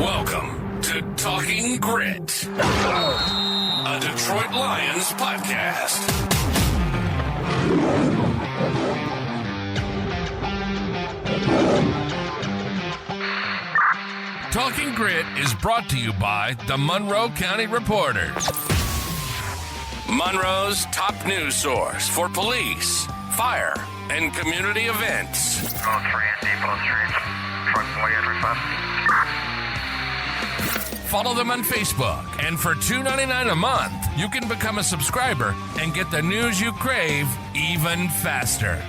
Welcome to Talking Grit, a Detroit Lions podcast. Talking Grit is brought to you by the Monroe County Reporters, Monroe's top news source for police, fire, and community events. Post 3 and Depot Street. Truck boy intercept. Follow them on Facebook, and for $2.99 a month, you can become a subscriber and get the news you crave even faster.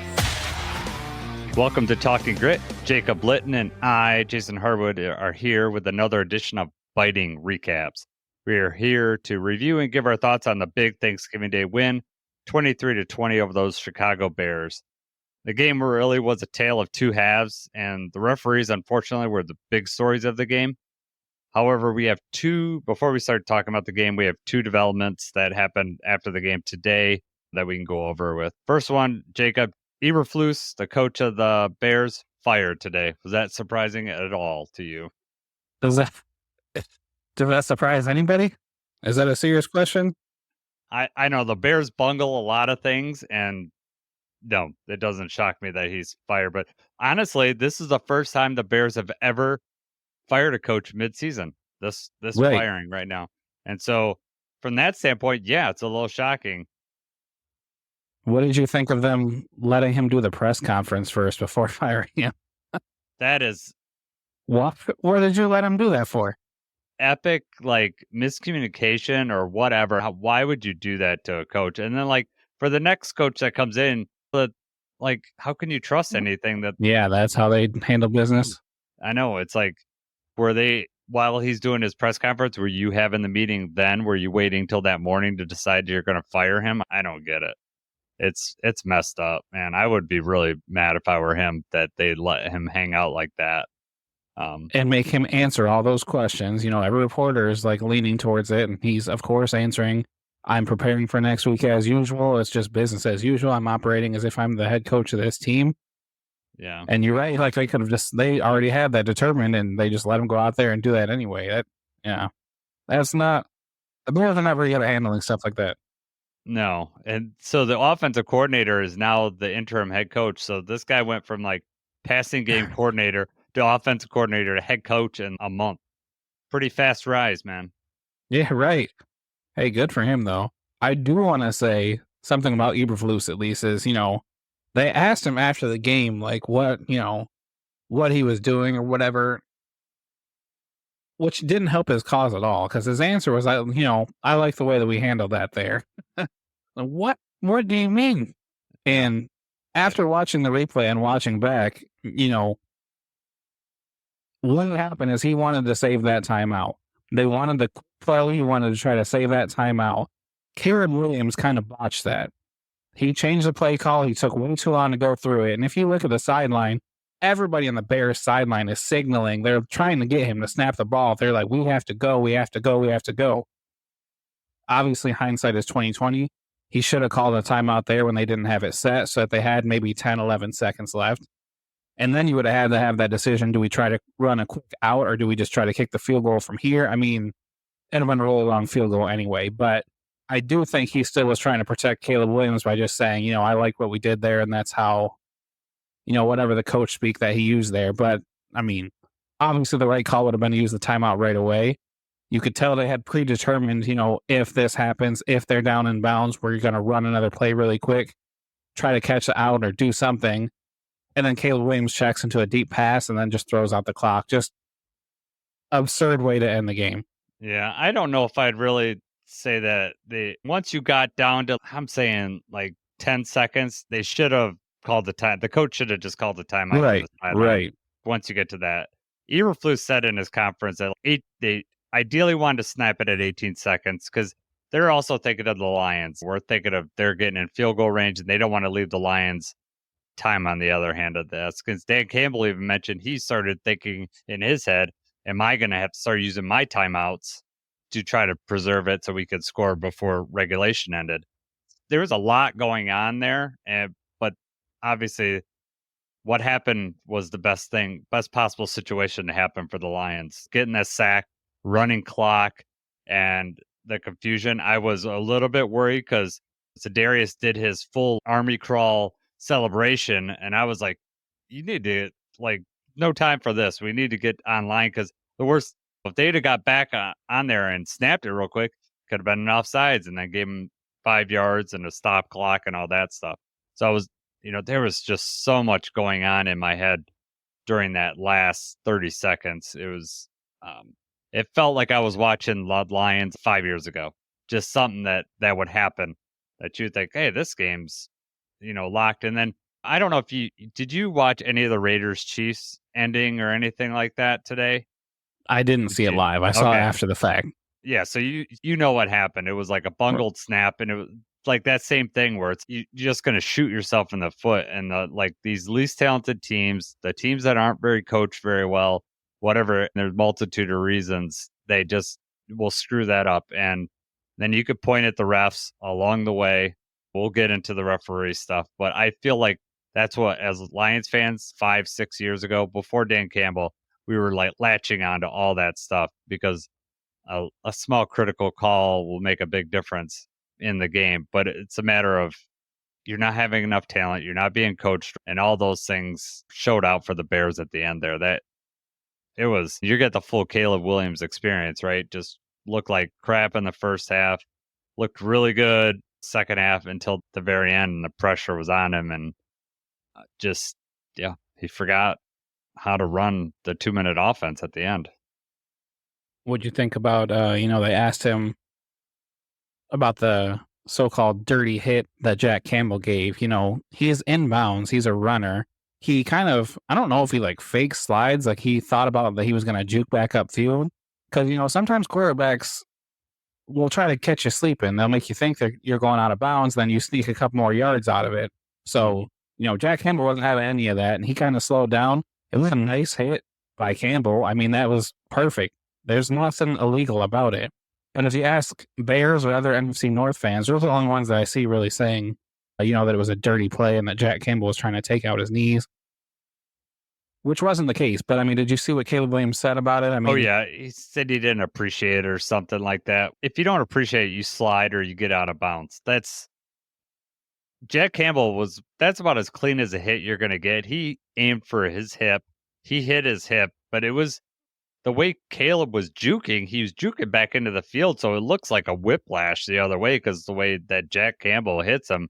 Welcome to Talking Grit. Jacob Litton and I, Jason Harwood, are here with another edition of Biting Recaps. We are here to review and give our thoughts on the big Thanksgiving Day win, 23-20 over those Chicago Bears. The game really was a tale of two halves, and the referees, unfortunately, were the big stories of the game. However, before we start talking about the game, we have two developments that happened after the game today that we can go over with. First one, Jacob, Eberflus, the coach of the Bears, fired today. Was that surprising at all to you? Did that surprise anybody? Is that a serious question? I know the Bears bungle a lot of things, and no, it doesn't shock me that he's fired. But honestly, this is the first time the Bears have ever fired a coach mid-season. This right. Firing right now. And so from that standpoint, yeah, it's a little shocking. What did you think of them letting him do the press conference first before firing him? That is... What did you let him do that for? Epic, miscommunication or whatever. Why would you do that to a coach? And then, for the next coach that comes in, how can you trust anything that... Yeah, that's how they handle business. I know. It's while he's doing his press conference, were you having the meeting then? Were you waiting till that morning to decide you're going to fire him? I don't get it. It's messed up, man. I would be really mad if I were him that they let him hang out like that. And make him answer all those questions. Every reporter is leaning towards it, and he's, of course, answering, I'm preparing for next week as usual. It's just business as usual. I'm operating as if I'm the head coach of this team. Yeah. And you're right. They could have they already had that determined, and they just let him go out there and do that anyway. That's not, the Bears are not very good at handling stuff like that. No. And so the offensive coordinator is now the interim head coach. So this guy went from passing game coordinator to offensive coordinator to head coach in a month. Pretty fast rise, man. Yeah, right. Hey, good for him, though. I do want to say something about Eberflus, at least, is, they asked him after the game, what he was doing or whatever, which didn't help his cause at all, because his answer was, I like the way that we handled that there. What do you mean? And after watching the replay and watching back, what happened is he wanted to save that timeout. They wanted to try to save that timeout. Caleb Williams kind of botched that. He changed the play call. He took way too long to go through it. And if you look at the sideline, everybody on the Bears sideline is signaling. They're trying to get him to snap the ball. They're like, we have to go, we have to go, we have to go. Obviously, hindsight is 20/20. He should have called a timeout there when they didn't have it set, so that they had maybe 10, 11 seconds left. And then you would have had to have that decision. Do we try to run a quick out, or do we just try to kick the field goal from here? I mean, it'd have been a really long field goal anyway, but I do think he still was trying to protect Caleb Williams by just saying, I like what we did there, and that's how, whatever the coach speak that he used there. But, I mean, obviously the right call would have been to use the timeout right away. You could tell they had predetermined, if this happens, if they're down in bounds, where you're going to run another play really quick, try to catch it out or do something. And then Caleb Williams checks into a deep pass and then just throws out the clock. Just absurd way to end the game. Yeah, I don't know if I'd really say that once you got down to, I'm saying 10 seconds, they should have called the time. The coach should have just called the timeout. Right. Once you get to that. Eberflus said in his conference that they ideally wanted to snap it at 18 seconds because they're also thinking of the Lions. We're thinking of they're getting in field goal range, and they don't want to leave the Lions time on the other hand of this. Because Dan Campbell even mentioned he started thinking in his head, am I going to have to start using my timeouts to try to preserve it so we could score before regulation ended? There was a lot going on there, but obviously what happened was the best possible situation to happen for the Lions. Getting that sack, running clock, and the confusion. I was a little bit worried because Darius did his full army crawl celebration, and I was like, you need to, like, no time for this. We need to get online because the worst, if they'd have got back on there and snapped it real quick, could have been an offsides and then gave him 5 yards and a stop clock and all that stuff. So I was, there was just so much going on in my head during that last 30 seconds. It was, it felt like I was watching the Lions 5 years ago. Just something that would happen that you'd think, hey, this game's, locked. And then I don't know if did you watch any of the Raiders Chiefs ending or anything like that today? I didn't see it live. I saw it after the fact. Yeah, so you know what happened. It was like a bungled snap, and it was like that same thing where you're just going to shoot yourself in the foot. And like these least talented teams, the teams that aren't very coached very well, whatever, there's multitude of reasons, they just will screw that up. And then you could point at the refs along the way. We'll get into the referee stuff, but I feel like that's what, as Lions fans, 5-6 years ago, before Dan Campbell, we were like latching on to all that stuff because a small critical call will make a big difference in the game. But it's a matter of you're not having enough talent, you're not being coached, and all those things showed out for the Bears at the end there. That it was, you get the full Caleb Williams experience, right? Just looked like crap in the first half, looked really good second half until the very end, and the pressure was on him, and he forgot how to run the 2-minute offense at the end. What'd you think about, they asked him about the so-called dirty hit that Jack Campbell gave. He is inbounds. He's a runner. He kind of, I don't know if he like fake slides, like he thought about that he was going to juke back upfield. Because, sometimes quarterbacks will try to catch you sleeping. They'll make you think that you're going out of bounds, then you sneak a couple more yards out of it. So, Jack Campbell wasn't having any of that, and he kind of slowed down. It was a nice hit by Campbell. I mean, that was perfect. There's nothing illegal about it. And if you ask Bears or other NFC North fans, those are the only ones that I see really saying, that it was a dirty play and that Jack Campbell was trying to take out his knees, which wasn't the case. But, I mean, did you see what Caleb Williams said about it? I mean, he said he didn't appreciate it or something like that. If you don't appreciate it, you slide or you get out of bounds. Jack Campbell that's about as clean as a hit you're going to get. He aimed for his hip. He hit his hip, but it was the way Caleb was juking. He was juking back into the field, so it looks like a whiplash the other way because the way that Jack Campbell hits him,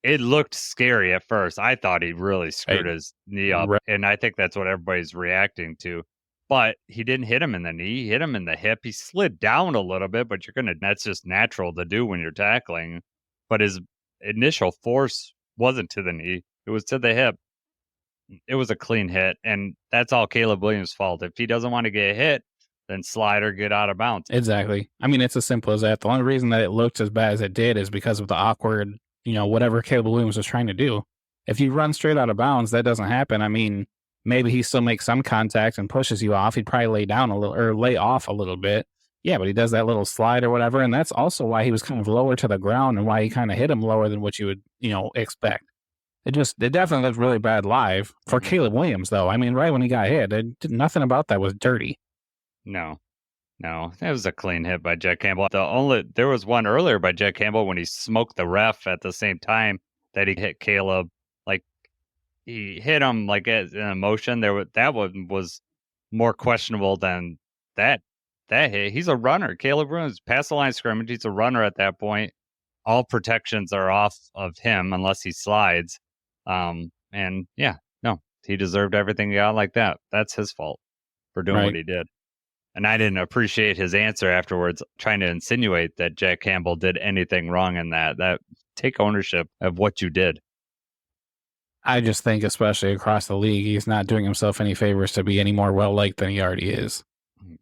it looked scary at first. I thought he really screwed his knee up, and I think that's what everybody's reacting to. But he didn't hit him in the knee. He hit him in the hip. He slid down a little bit, but that's just natural to do when you're tackling. But his initial force wasn't to the knee. It was to the hip. It was a clean hit, and that's all Caleb Williams' fault. If he doesn't want to get hit, then slide or get out of bounds. Exactly. I mean, it's as simple as that. The only reason that it looked as bad as it did is because of the awkward, whatever Caleb Williams was trying to do. If you run straight out of bounds, that doesn't happen. I mean, maybe he still makes some contact and pushes you off. He'd probably lay down a little or lay off a little bit. Yeah, but he does that little slide or whatever, and that's also why he was kind of lower to the ground and why he kind of hit him lower than what you would, expect. It definitely looked really bad live for Caleb Williams, though. I mean, right when he got hit, nothing about that was dirty. No, it was a clean hit by Jack Campbell. There was one earlier by Jack Campbell when he smoked the ref at the same time that he hit Caleb. Like he hit him like in emotion. That one was more questionable than that hit. He's a runner. Caleb Williams past the line of scrimmage. He's a runner at that point. All protections are off of him unless he slides. He deserved everything he got like that. That's his fault for doing what he did. And I didn't appreciate his answer afterwards, trying to insinuate that Jack Campbell did anything wrong in that take ownership of what you did. I just think, especially across the league, he's not doing himself any favors to be any more well-liked than he already is.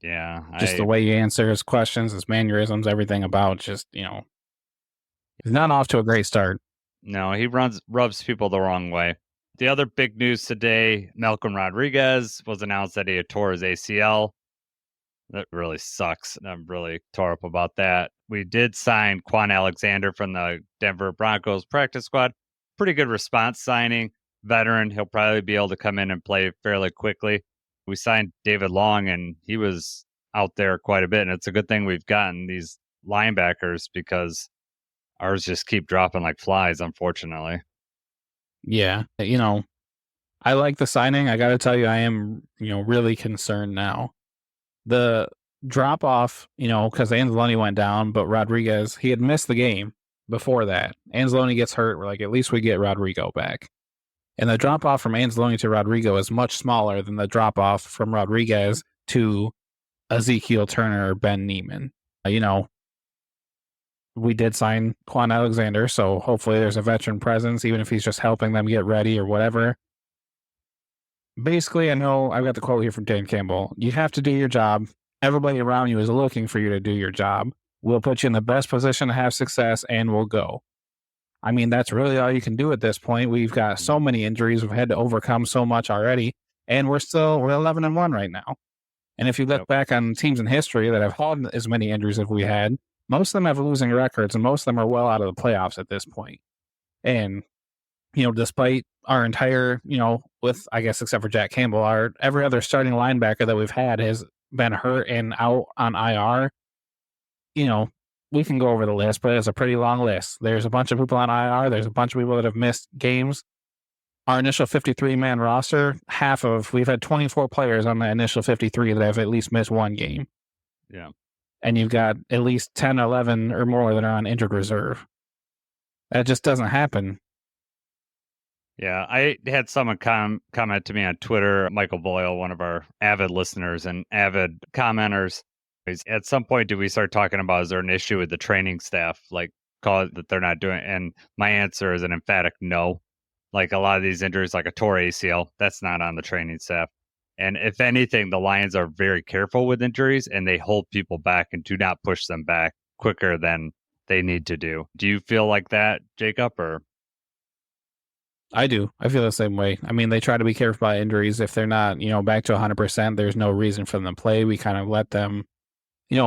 Yeah. The way you answer his questions, his mannerisms, everything about he's not off to a great start. No, he rubs people the wrong way. The other big news today, Malcolm Rodriguez was announced that he had tore his ACL. That really sucks. I'm really tore up about that. We did sign Quan Alexander from the Denver Broncos practice squad. Pretty good response signing. veteran. He'll probably be able to come in and play fairly quickly. We signed David Long, and he was out there quite a bit. And it's a good thing we've gotten these linebackers because ours just keep dropping like flies, unfortunately. Yeah. I like the signing. I got to tell you, I am, really concerned now. The drop off, because Anzalone went down, but Rodriguez, he had missed the game before that. Anzalone gets hurt. We're like, at least we get Rodrigo back. And the drop off from Anzalone to Rodrigo is much smaller than the drop off from Rodriguez to Ezekiel Turner or Ben Neiman. We did sign Quan Alexander, so hopefully there's a veteran presence, even if he's just helping them get ready or whatever. Basically, I know I've got the quote here from Dan Campbell. You have to do your job. Everybody around you is looking for you to do your job. We'll put you in the best position to have success, and we'll go. I mean, that's really all you can do at this point. We've got so many injuries. We've had to overcome so much already, and we're 11-1 right now. And if you look back on teams in history that have had as many injuries as we had, most of them have losing records, and most of them are well out of the playoffs at this point. And despite our entire, with, I guess, except for Jack Campbell, every other starting linebacker that we've had has been hurt and out on IR. We can go over the list, but it's a pretty long list. There's a bunch of people on IR. There's a bunch of people that have missed games. Our initial 53-man roster, we've had 24 players on the initial 53 that have at least missed one game. Yeah. And you've got at least 10, 11 or more that are on injured reserve. That just doesn't happen. Yeah, I had someone comment to me on Twitter, Michael Boyle, one of our avid listeners and avid commenters. At some point, do we start talking about, is there an issue with the training staff, like call it that they're not doing it? And my answer is an emphatic no. Like a lot of these injuries, like a tore ACL, that's not on the training staff. And if anything, the Lions are very careful with injuries and they hold people back and do not push them back quicker than they need to do. Do you feel like that, Jacob, or? I do. I feel the same way. I mean, they try to be careful about injuries. If they're not, back to 100%, there's no reason for them to play. We kind of let them,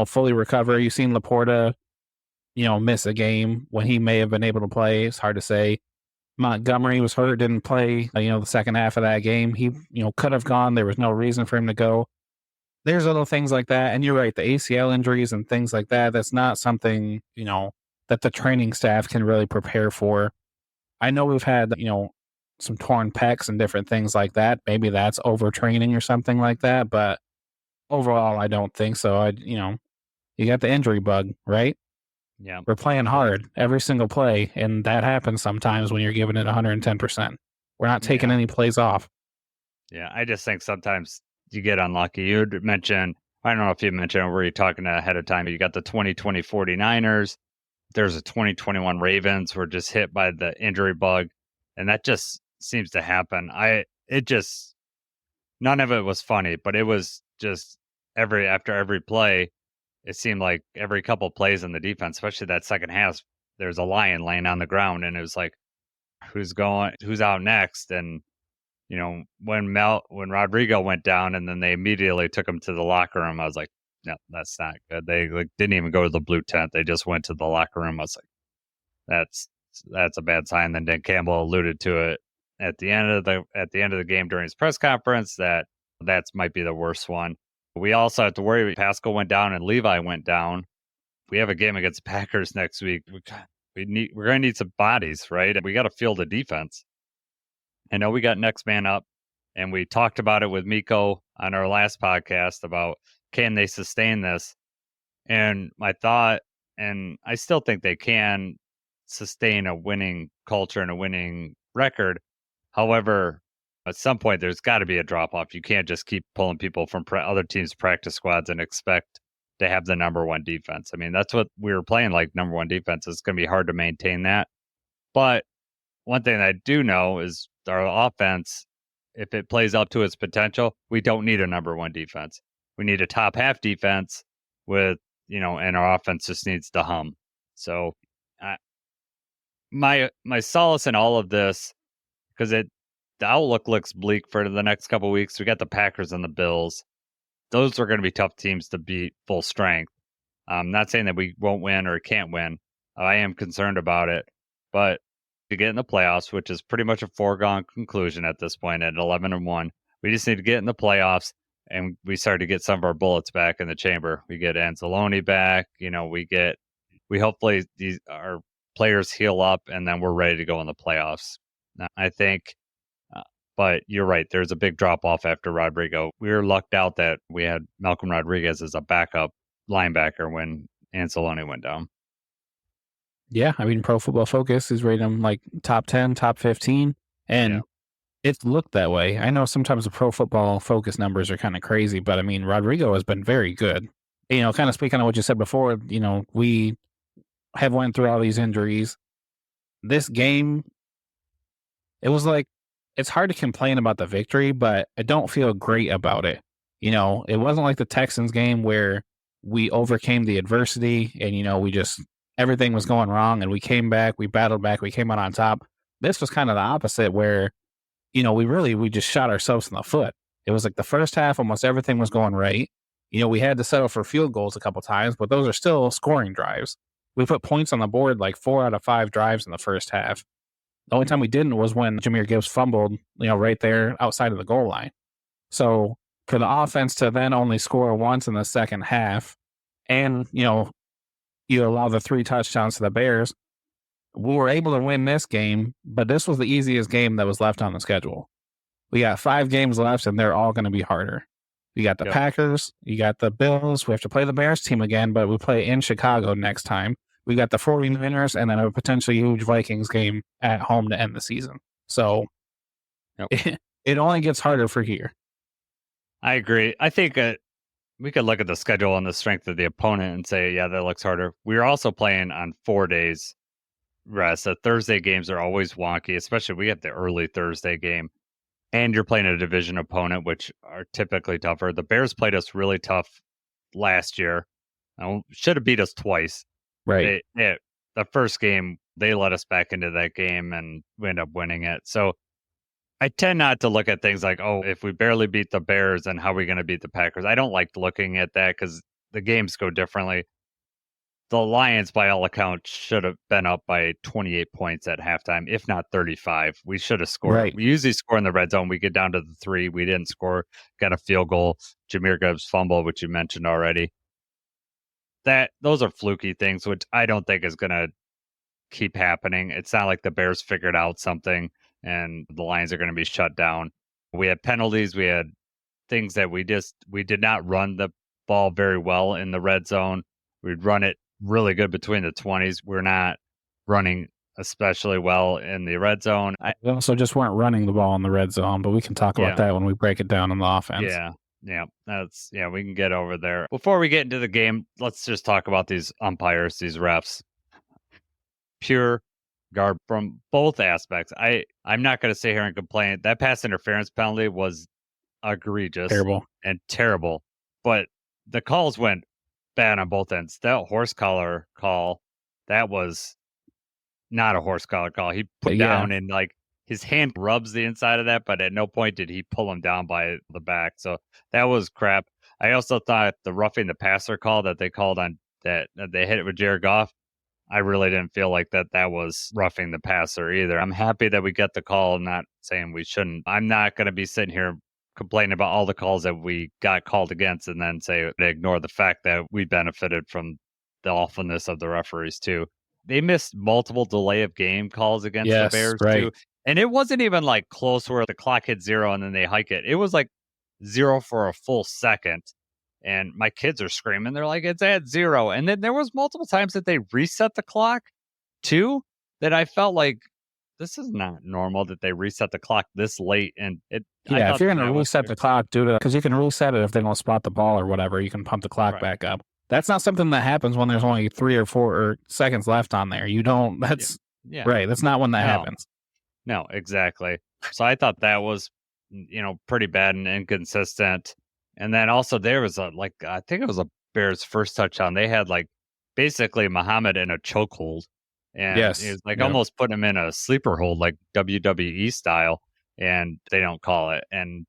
fully recover. You've seen Laporta, miss a game when he may have been able to play. It's hard to say. Montgomery was hurt, didn't play, the second half of that game. He, could have gone. There was no reason for him to go. There's little things like that. And you're right, the ACL injuries and things like that, that's not something, that the training staff can really prepare for. I know we've had, some torn pecs and different things like that. Maybe that's overtraining or something like that. But overall, I don't think so. You got the injury bug, right? Yeah. We're playing hard every single play, and that happens sometimes when you're giving it 110%. We're not taking any plays off. Yeah, I just think sometimes you get unlucky. You mentioned, I don't know if you mentioned, were you talking ahead of time, you got the 2020 49ers. There's a 2021 Ravens were just hit by the injury bug, and that just seems to happen. None of it was funny, but it was just after every play, it seemed like every couple plays in the defense, especially that second half, there's a lion laying on the ground, and it was like, who's out next? And when Rodrigo went down, and then they immediately took him to the locker room, I was like, no, that's not good. They didn't even go to the blue tent. They just went to the locker room. I was like, that's a bad sign. Then Dan Campbell alluded to it at the end of the game during his press conference that might be the worst one. We also have to worry. Pascal went down and Levi went down. We have a game against the Packers next week. We're going to need some bodies, right? We got to field a defense. I know we got next man up, and we talked about it with Miko on our last podcast about, can they sustain this? And my thought, and I still think they can sustain a winning culture and a winning record. However, at some point, there's got to be a drop off. You can't just keep pulling people from other teams' practice squads and expect to have the number one defense. I mean, that's what we were playing, like number one defense. It's going to be hard to maintain that. But one thing I do know is our offense, if it plays up to its potential, we don't need a number one defense. We need a top half defense with, and our offense just needs to hum. So my solace in all of this, because the outlook looks bleak for the next couple of weeks. We got the Packers and the Bills. Those are going to be tough teams to beat full strength. I'm not saying that we won't win or can't win. I am concerned about it. But to get in the playoffs, which is pretty much a foregone conclusion at this point at 11-1. We just need to get in the playoffs, and we start to get some of our bullets back in the chamber. We get Anzalone back. We hopefully our players heal up, and then we're ready to go in the playoffs. Now, I think, but you're right. There's a big drop off after Rodrigo. We were lucked out that we had Malcolm Rodriguez as a backup linebacker when Anzalone went down. Yeah, I mean, Pro Football Focus is rating him like top 10, top 15, and it's looked that way. I know sometimes the Pro Football Focus numbers are kind of crazy, but I mean, Rodrigo has been very good. Kind of speaking on what you said before, we have went through all these injuries. This game, it was like, it's hard to complain about the victory, but I don't feel great about it. It wasn't like the Texans game where we overcame the adversity and, we just, everything was going wrong and we came back, we battled back, we came out on top. This was kind of the opposite where, we just shot ourselves in the foot. It was like the first half, almost everything was going right. We had to settle for field goals a couple times, but those are still scoring drives. We put points on the board like 4 out of 5 drives in the first half. The only time we didn't was when Jahmyr Gibbs fumbled, right there outside of the goal line. So for the offense to then only score once in the second half and, you allow the 3 touchdowns to the Bears, we were able to win this game, but this was the easiest game that was left on the schedule. We got 5 games left, and they're all going to be harder. You got the Packers, you got the Bills. We have to play the Bears team again, but we play in Chicago next time. We got the 49ers and then a potentially huge Vikings game at home to end the season. So it only gets harder for here. I agree. I think we could look at the schedule and the strength of the opponent and say, yeah, that looks harder. We're also playing on 4 days rest. The Thursday games are always wonky, especially we have the early Thursday game. And you're playing a division opponent, which are typically tougher. The Bears played us really tough last year. Should have beat us twice. Right. The first game, they let us back into that game and we end up winning it. So I tend not to look at things like, oh, if we barely beat the Bears, then how are we going to beat the Packers? I don't like looking at that because the games go differently. The Lions, by all accounts, should have been up by 28 points at halftime, if not 35. We should have scored. Right. We usually score in the red zone. We get down to the 3. We didn't score. Got a field goal. Jahmyr Gibbs fumble, which you mentioned already. Those are fluky things, which I don't think is going to keep happening. It's not like the Bears figured out something and the Lions are going to be shut down. We had penalties. We had things that we did not run the ball very well in the red zone. We'd run it really good between the 20s. We're not running especially well in the red zone. We also just weren't running the ball in the red zone, but we can talk about that when we break it down on the offense. Yeah, we can get over there. Before we get into the game, let's just talk about these umpires, these refs. Pure garbage from both aspects. I'm not going to sit here and complain. That pass interference penalty was egregious. Terrible. But the calls went bad on both ends. That horse collar call, that was not a horse collar call. He put down and like his hand rubs the inside of that, but at no point did he pull him down by the back. So that was crap. I also thought the roughing the passer call that they called on that they hit it with Jared Goff, I really didn't feel like that was roughing the passer either. I'm happy that we get the call. I'm not saying we shouldn't. I'm not going to be sitting here complaining about all the calls that we got called against and then say they ignore the fact that we benefited from the awfulness of the referees too. They missed multiple delay of game calls against the Bears too. And it wasn't even like close where the clock hit 0 and then they hike it. It was like 0 for a full second. And my kids are screaming. They're like, it's at 0. And then there was multiple times that they reset the clock too, that I felt like this is not normal that they reset the clock this late. And if you're going to reset the clock because you can reset it if they don't spot the ball or whatever, you can pump the clock back up. That's not something that happens when there's only 3 or 4 seconds left on there. You don't, that's right. That's not when that happens. No, exactly. So I thought that was, pretty bad and inconsistent. And then also there was I think it was a Bears first touchdown. They had like basically Muhammad in a chokehold. And it was like almost putting him in a sleeper hold, like WWE style. And they don't call it. And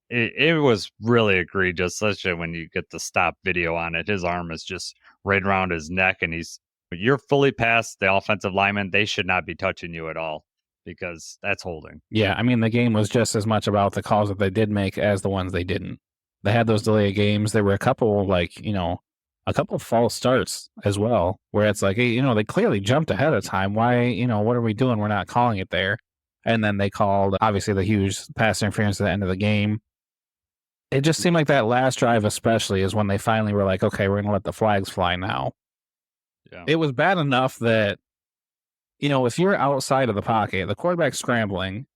it was really egregious, especially when you get the stop video on it. His arm is just right around his neck and he's You're fully past the offensive lineman. They should not be touching you at all because that's holding. Yeah, I mean, the game was just as much about the calls that they did make as the ones they didn't. They had those delay games. There were a couple, a couple of false starts as well, where it's like, hey, they clearly jumped ahead of time. Why, what are we doing? We're not calling it there. And then they called, obviously, the huge pass interference at the end of the game. It just seemed like that last drive especially is when they finally were like, okay, we're going to let the flags fly now. Yeah. It was bad enough that, if you're outside of the pocket, the quarterback's scrambling,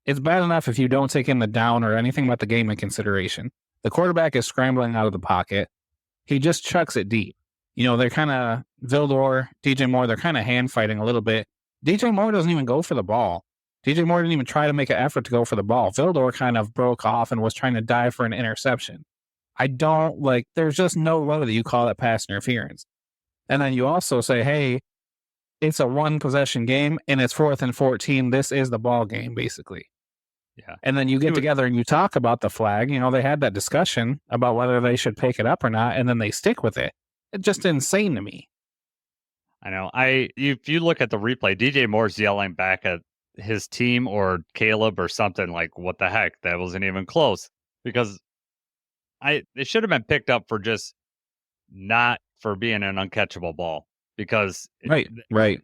it's bad enough if you don't take in the down or anything about the game in consideration. The quarterback is scrambling out of the pocket. He just chucks it deep. They're kind of, Vildor, DJ Moore, they're kind of hand fighting a little bit. DJ Moore doesn't even go for the ball. DJ Moore didn't even try to make an effort to go for the ball. Vildor kind of broke off and was trying to dive for an interception. There's just no way that you call that pass interference. And then you also say, hey, it's a one possession game and it's 4th and 14. This is the ball game, basically. Yeah. And then you get together and you talk about the flag. They had that discussion about whether they should pick it up or not, and then they stick with it. It's just insane to me. I know. If you look at the replay, DJ Moore's yelling back at his team or Caleb or something like, what the heck? That wasn't even close. Because it should have been picked up for just not for being an uncatchable ball. Because right.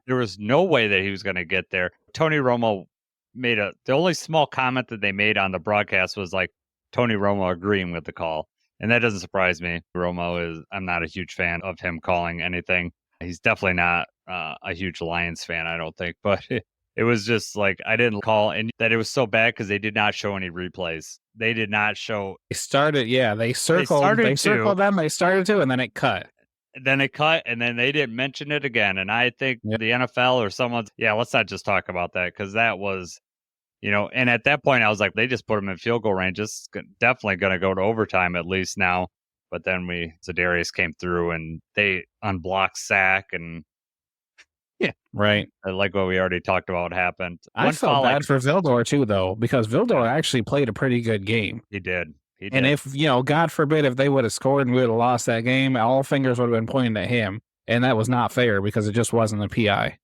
There was no way that he was going to get there. Tony Romo made the only small comment that they made on the broadcast was like Tony Romo agreeing with the call. And that doesn't surprise me. I'm not a huge fan of him calling anything. He's definitely not a huge Lions fan, I don't think. But it was just like, I didn't call, and that it was so bad because they did not show any replays. They did not show. They circled them. They started to, and then it cut. And then they didn't mention it again. And I think the NFL or someone's, let's not just talk about that because that was, and at that point I was like, they just put them in field goal range. It's definitely going to go to overtime at least now. But then Za'Darius came through and they unblocked sack and right. Like what we already talked about happened. I felt bad for Vildor too, though, because Vildor actually played a pretty good game. He did. And if, God forbid, if they would have scored and we would have lost that game, all fingers would have been pointing at him. And that was not fair because it just wasn't a PI.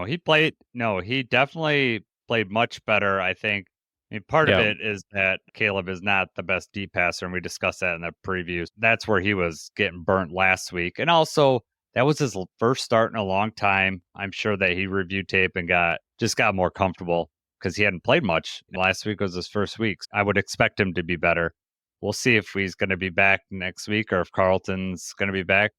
He definitely played much better, I think. Part of it is that Caleb is not the best deep passer, and we discussed that in the previews. That's where he was getting burnt last week. And also, that was his first start in a long time. I'm sure that he reviewed tape and got more comfortable because he hadn't played much. Last week was his first week. I would expect him to be better. We'll see if he's going to be back next week or if Carlton's going to be back.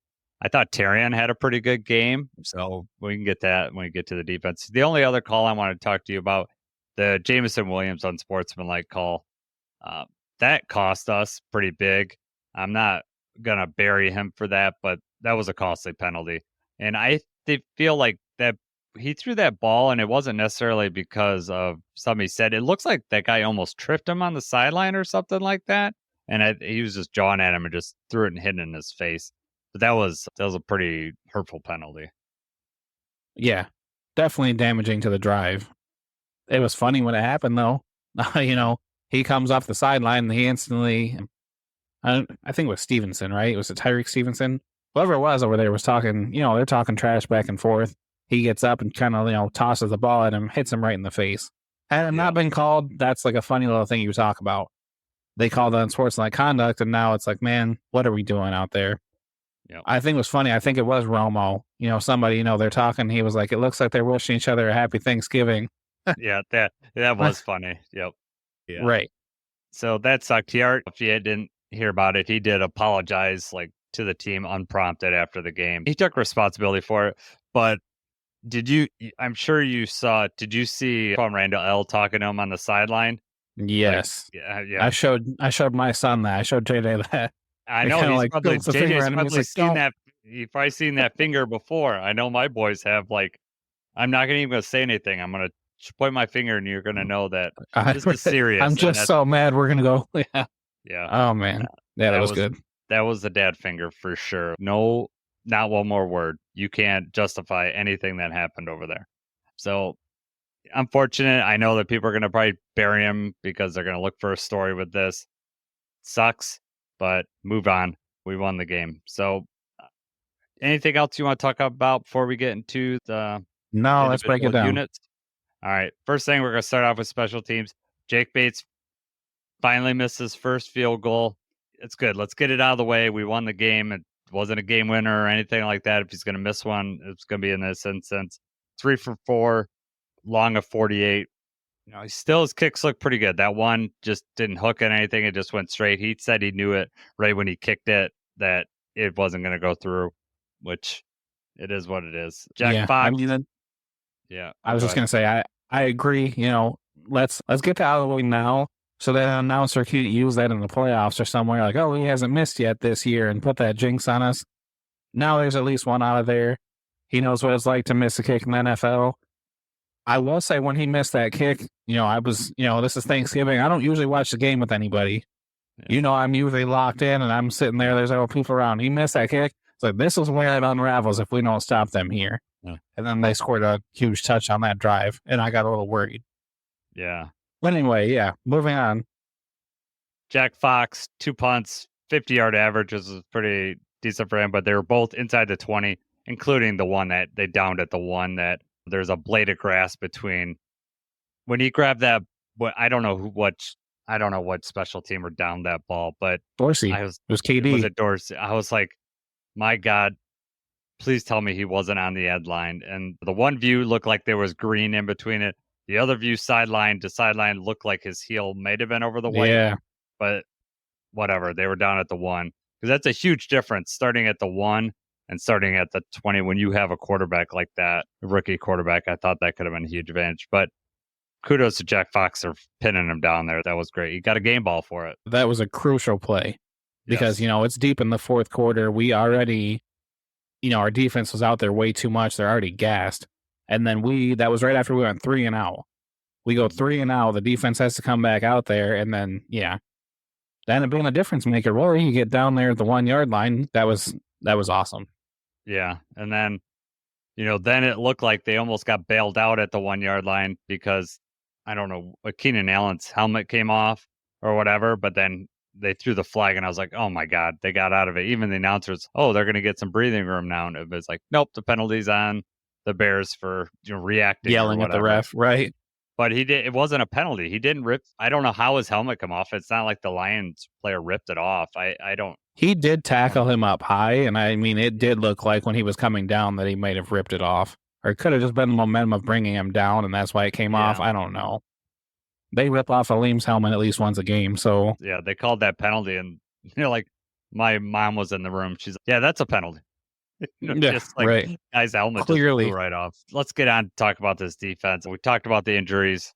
I thought Terrian had a pretty good game, so we can get that when we get to the defense. The only other call I want to talk to you about, the Jameson Williams unsportsmanlike call. That cost us pretty big. I'm not going to bury him for that, but that was a costly penalty. And I feel like that he threw that ball, and it wasn't necessarily because of something he said. It looks like that guy almost tripped him on the sideline or something like that. And he was just jawing at him and just threw it and hit it in his face. But that was a pretty hurtful penalty. Yeah, definitely damaging to the drive. It was funny when it happened, though. He comes off the sideline and he instantly, I think it was Stevenson, right? It was Tyreek Stevenson. Whoever it was over there was talking, they're talking trash back and forth. He gets up and kind of, tosses the ball at him, hits him right in the face. Had it not been called, that's like a funny little thing you talk about. They called it unsportsmanlike conduct, and now it's like, man, what are we doing out there? Yep. I think it was funny. I think it was Romo. Somebody, they're talking. He was like, it looks like they're wishing each other a happy Thanksgiving. Yeah, that was funny. Yep. Yeah. Right. So that sucked. If you didn't hear about it, he did apologize to the team unprompted after the game. He took responsibility for it. But I'm sure you saw, did you see Randall L talking to him on the sideline? Yes. Yeah. I showed my son that. I showed JJ that. I know JJ's probably that. You've probably seen that finger before. I know my boys have. I'm not even going to say anything. I'm going to point my finger, and you're going to know that this is serious. I'm just so mad. We're going to go. Yeah. Yeah. Oh man. Yeah, that was good. That was the dad finger for sure. No, not one more word. You can't justify anything that happened over there. So unfortunate. I know that people are going to probably bury him because they're going to look for a story with this. Sucks, but move on. We won the game. So Anything else you want to talk about before we get into the No, let's break it individual down. units? All right. First thing, we're going to start off with special teams. Jake Bates finally missed his first field goal. It's good. Let's get it out of the way. We won the game. It wasn't a game winner or anything like that. If he's going to miss one, it's going to be in this instance. 3 for 4, long of 48. His kicks look pretty good. That one just didn't hook at anything. It just went straight. He said he knew it right when he kicked it that it wasn't going to go through, which it is what it is. Jack Fox. I was just going to say, I agree. Let's get that out of the way now, so that an announcer can't use that in the playoffs or somewhere like, oh, he hasn't missed yet this year and put that jinx on us. Now there's at least one out of there. He knows what it's like to miss a kick in the NFL. I will say when he missed that kick, this is Thanksgiving. I don't usually watch the game with anybody. Yeah. I'm usually locked in and I'm sitting there. There's other people around. He missed that kick. It's like, this is where it unravels if we don't stop them here. Yeah. And then they scored a huge touch on that drive, and I got a little worried. Yeah. But anyway, moving on. Jack Fox, 2 punts, 50-yard average is pretty decent for him, but they were both inside the 20, including the one that they downed at the one that there's a blade of grass between. When he grabbed that, I don't know what special teamer downed that ball, but Dorsey. It was KD. Was it Dorsey? I was like, my God, please tell me he wasn't on the end line. And the one view looked like there was green in between it. The other view, sideline to sideline, looked like his heel might have been over the white. Yeah. But whatever, they were down at the 1. Because that's a huge difference, starting at the 1 and starting at the 20 when you have a quarterback like that, a rookie quarterback. I thought that could have been a huge advantage. But kudos to Jack Fox for pinning him down there. That was great. He got a game ball for it. That was a crucial play because, it's deep in the fourth quarter. We already, our defense was out there way too much. They're already gassed. And then that was right after we went 3 and out. We go 3 and out. The defense has to come back out there. And then, that ended up being a difference maker. Well, you get down there at the 1 yard line. That was awesome. Yeah. And then, then it looked like they almost got bailed out at the 1 yard line because, I don't know, Keenan Allen's helmet came off or whatever, but then they threw the flag and I was like, oh my God, they got out of it. Even the announcers, they're going to get some breathing room now. And it was like, nope, the penalty's on the Bears for reacting. Yelling at the ref, right? But it wasn't a penalty. He didn't rip. I don't know how his helmet come off. It's not like the Lions player ripped it off. I don't. He did tackle him up high, and it did look like when he was coming down that he might have ripped it off. Or it could have just been the momentum of bringing him down, and that's why it came off. I don't know. They rip off Aleem's helmet at least once a game, so. Yeah, they called that penalty, and, like, my mom was in the room. She's like, yeah, that's a penalty. Just like right. Guy's helmet Clearly. just flew right off. Let's get on to talk about this defense. We talked about the injuries.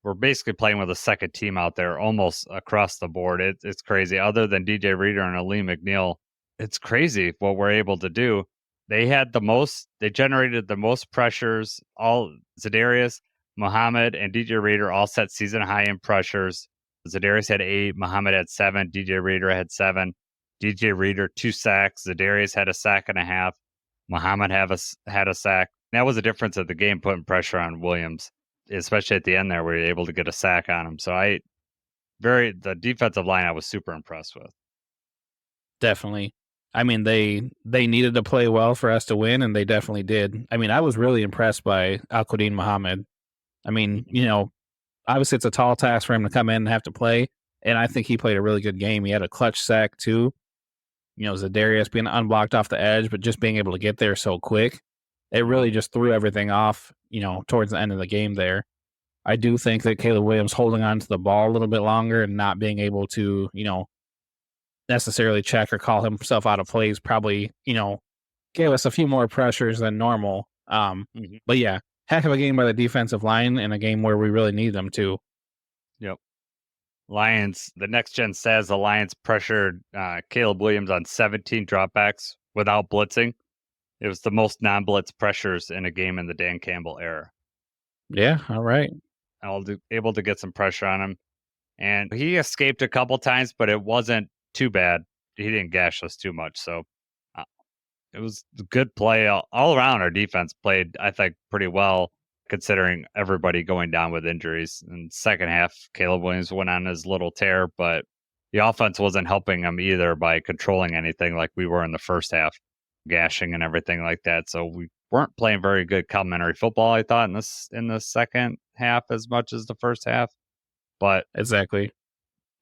We're basically playing with a second team out there almost across the board. It's crazy. Other than DJ Reader and Aleem McNeil, it's crazy what we're able to do. They generated the most pressures. All Zadarius, Muhammad, and DJ Reader all set season high in pressures. Zadarius had 8, Muhammad had 7, DJ Reader had 7. DJ Reader, 2 sacks. Zadarius had a sack and a half. Muhammad had a sack. That was the difference of the game, putting pressure on Williams, especially at the end there, where you're able to get a sack on him. So the defensive line I was super impressed with. Definitely. They needed to play well for us to win, and they definitely did. I was really impressed by Al-Quadin Muhammad. Obviously it's a tall task for him to come in and have to play, and I think he played a really good game. He had a clutch sack too. Zadarius being unblocked off the edge, but just being able to get there so quick, it really just threw everything off, towards the end of the game there. I do think that Caleb Williams holding on to the ball a little bit longer and not being able to, necessarily check or call himself out of plays probably, gave us a few more pressures than normal. But yeah, heck of a game by the defensive line in a game where we really need them to. Yep. Lions, the next gen says the Lions pressured Caleb Williams on 17 dropbacks without blitzing. It was the most non-blitz pressures in a game in the Dan Campbell era. Yeah, all right. Able to get some pressure on him. And he escaped a couple times, but it wasn't too bad. He didn't gash us too much. So it was a good play. All around, our defense played, I think, pretty well, considering everybody going down with injuries. In the second half, Caleb Williams went on his little tear, but the offense wasn't helping him either by controlling anything like we were in the first half. gashing and everything like that. So we weren't playing very good complimentary football, I thought, in the second half as much as the first half. But Exactly.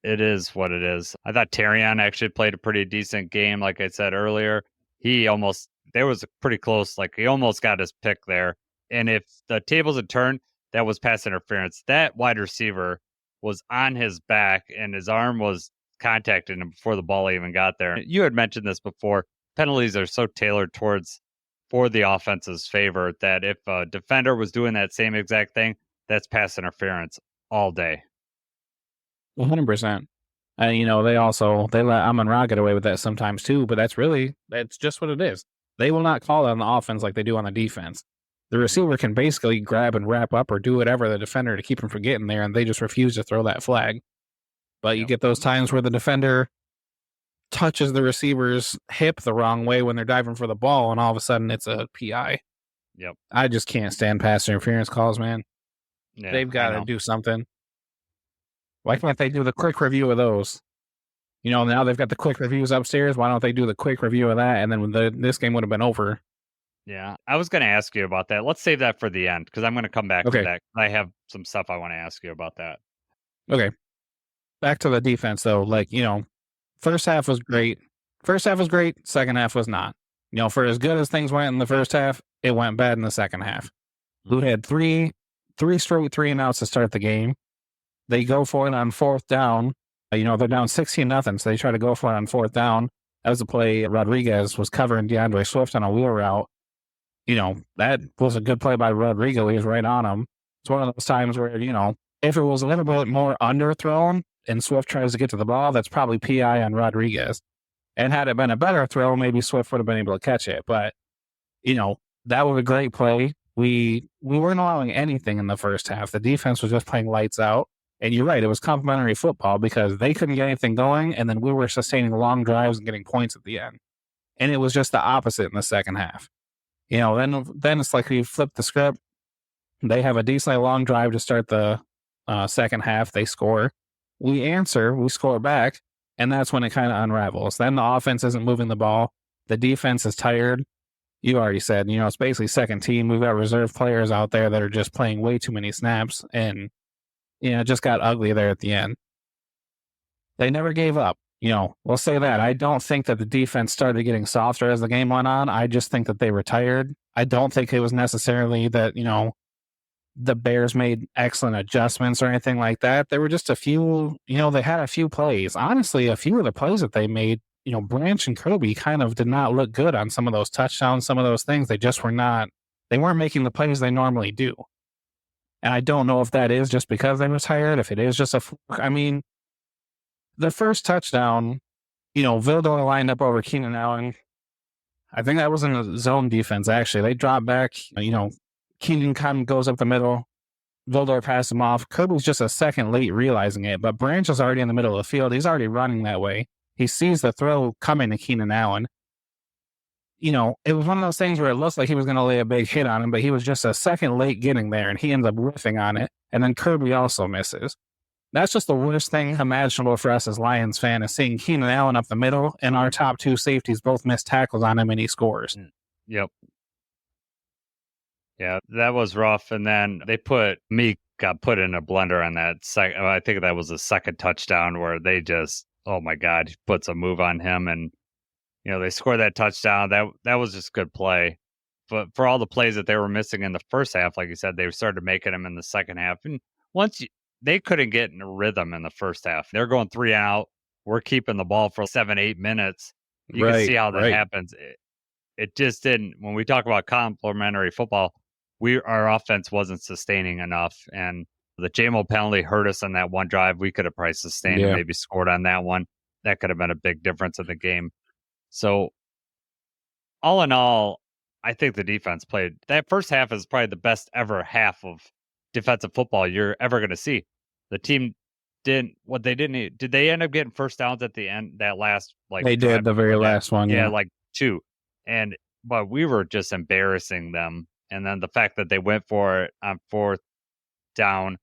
it is what it is. I thought Terrion actually played a pretty decent game, like I said earlier. There was a pretty close, like he almost got his pick there. And if the tables had turned, that was pass interference. That wide receiver was on his back and his arm was contacting him before the ball even got there. You had mentioned this before. Penalties are so tailored for the offense's favor that if a defender was doing that same exact thing, that's pass interference all day. 100%. And they let Amon-Ra get away with that sometimes too, but that's just what it is. They will not call it on the offense like they do on the defense. The receiver can basically grab and wrap up or do whatever the defender to keep him from getting there, and they just refuse to throw that flag. But you get those times where the defender touches the receiver's hip the wrong way when they're diving for the ball, and all of a sudden it's a PI. Yep. I just can't stand pass interference calls, man. Yeah, They've got to do something. Why can't they do the quick review of those? Now they've got the quick reviews upstairs. Why don't they do the quick review of that? And then this game would have been over. Yeah, I was going to ask you about that. Let's save that for the end because I'm going to come back to that. I have some stuff I want to ask you about that. Okay. Back to the defense, though. First half was great. Second half was not. For as good as things went in the first half, it went bad in the second half. Who had three straight 3-and-outs to start the game. They go for it on fourth down. They're down 16-0, so they try to go for it on fourth down. That was a play Rodriguez was covering DeAndre Swift on a wheel route. That was a good play by Rodriguez. He was right on him. It's one of those times where, if it was a little bit more underthrown and Swift tries to get to the ball, that's probably PI on Rodriguez. And had it been a better throw, maybe Swift would have been able to catch it. But, that was a great play. We weren't allowing anything in the first half. The defense was just playing lights out. And you're right, it was complimentary football because they couldn't get anything going, and then we were sustaining long drives and getting points at the end. And it was just the opposite in the second half. Then it's like we flipped the script. They have a decently long drive to start the second half. They score. We answer, we score back, and that's when it kind of unravels. Then the offense isn't moving the ball. The defense is tired. You already said, it's basically second team. We've got reserve players out there that are just playing way too many snaps, and it just got ugly there at the end. They never gave up. We'll say that. I don't think that the defense started getting softer as the game went on. I just think that they were tired. I don't think it was necessarily that, the Bears made excellent adjustments or anything like that. There were just a few, they had a few plays. Honestly, a few of the plays that they made, Branch and Kirby kind of did not look good on some of those touchdowns, some of those things. They just weren't making the plays they normally do. And I don't know if that is just because they were tired, if it is just the first touchdown, Vildor lined up over Keenan Allen. I think that was in a zone defense, actually. They dropped back, Keenan kind of goes up the middle. Vildor passed him off. Kirby's just a second late realizing it, but Branch is already in the middle of the field. He's already running that way. He sees the throw coming to Keenan Allen. It was one of those things where it looks like he was going to lay a big hit on him, but he was just a second late getting there, and he ends up riffing on it, and then Kirby also misses. That's just the worst thing imaginable for us as Lions fans, is seeing Keenan Allen up the middle, and our top two safeties both miss tackles on him, and he scores. Yep. Yeah, that was rough, and then Meek got put in a blender on that second. I think that was the second touchdown where they just, oh my God, he puts a move on him, and they scored that touchdown. That was just good play. But for all the plays that they were missing in the first half, like you said, they started making them in the second half. And they couldn't get in a rhythm in the first half. They're going 3 out. We're keeping the ball for 7-8 minutes. You can see how that happens. It just didn't. When we talk about complementary football, our offense wasn't sustaining enough. And the JMO penalty hurt us on that one drive. We could have probably sustained and maybe scored on that one. That could have been a big difference in the game. So, all in all, I think the defense played. That first half is probably the best ever half of defensive football you're ever going to see. The team did they end up getting first downs at the end? That last they did the very last one. Yeah, like 2. But we were just embarrassing them. And then the fact that they went for it on fourth down,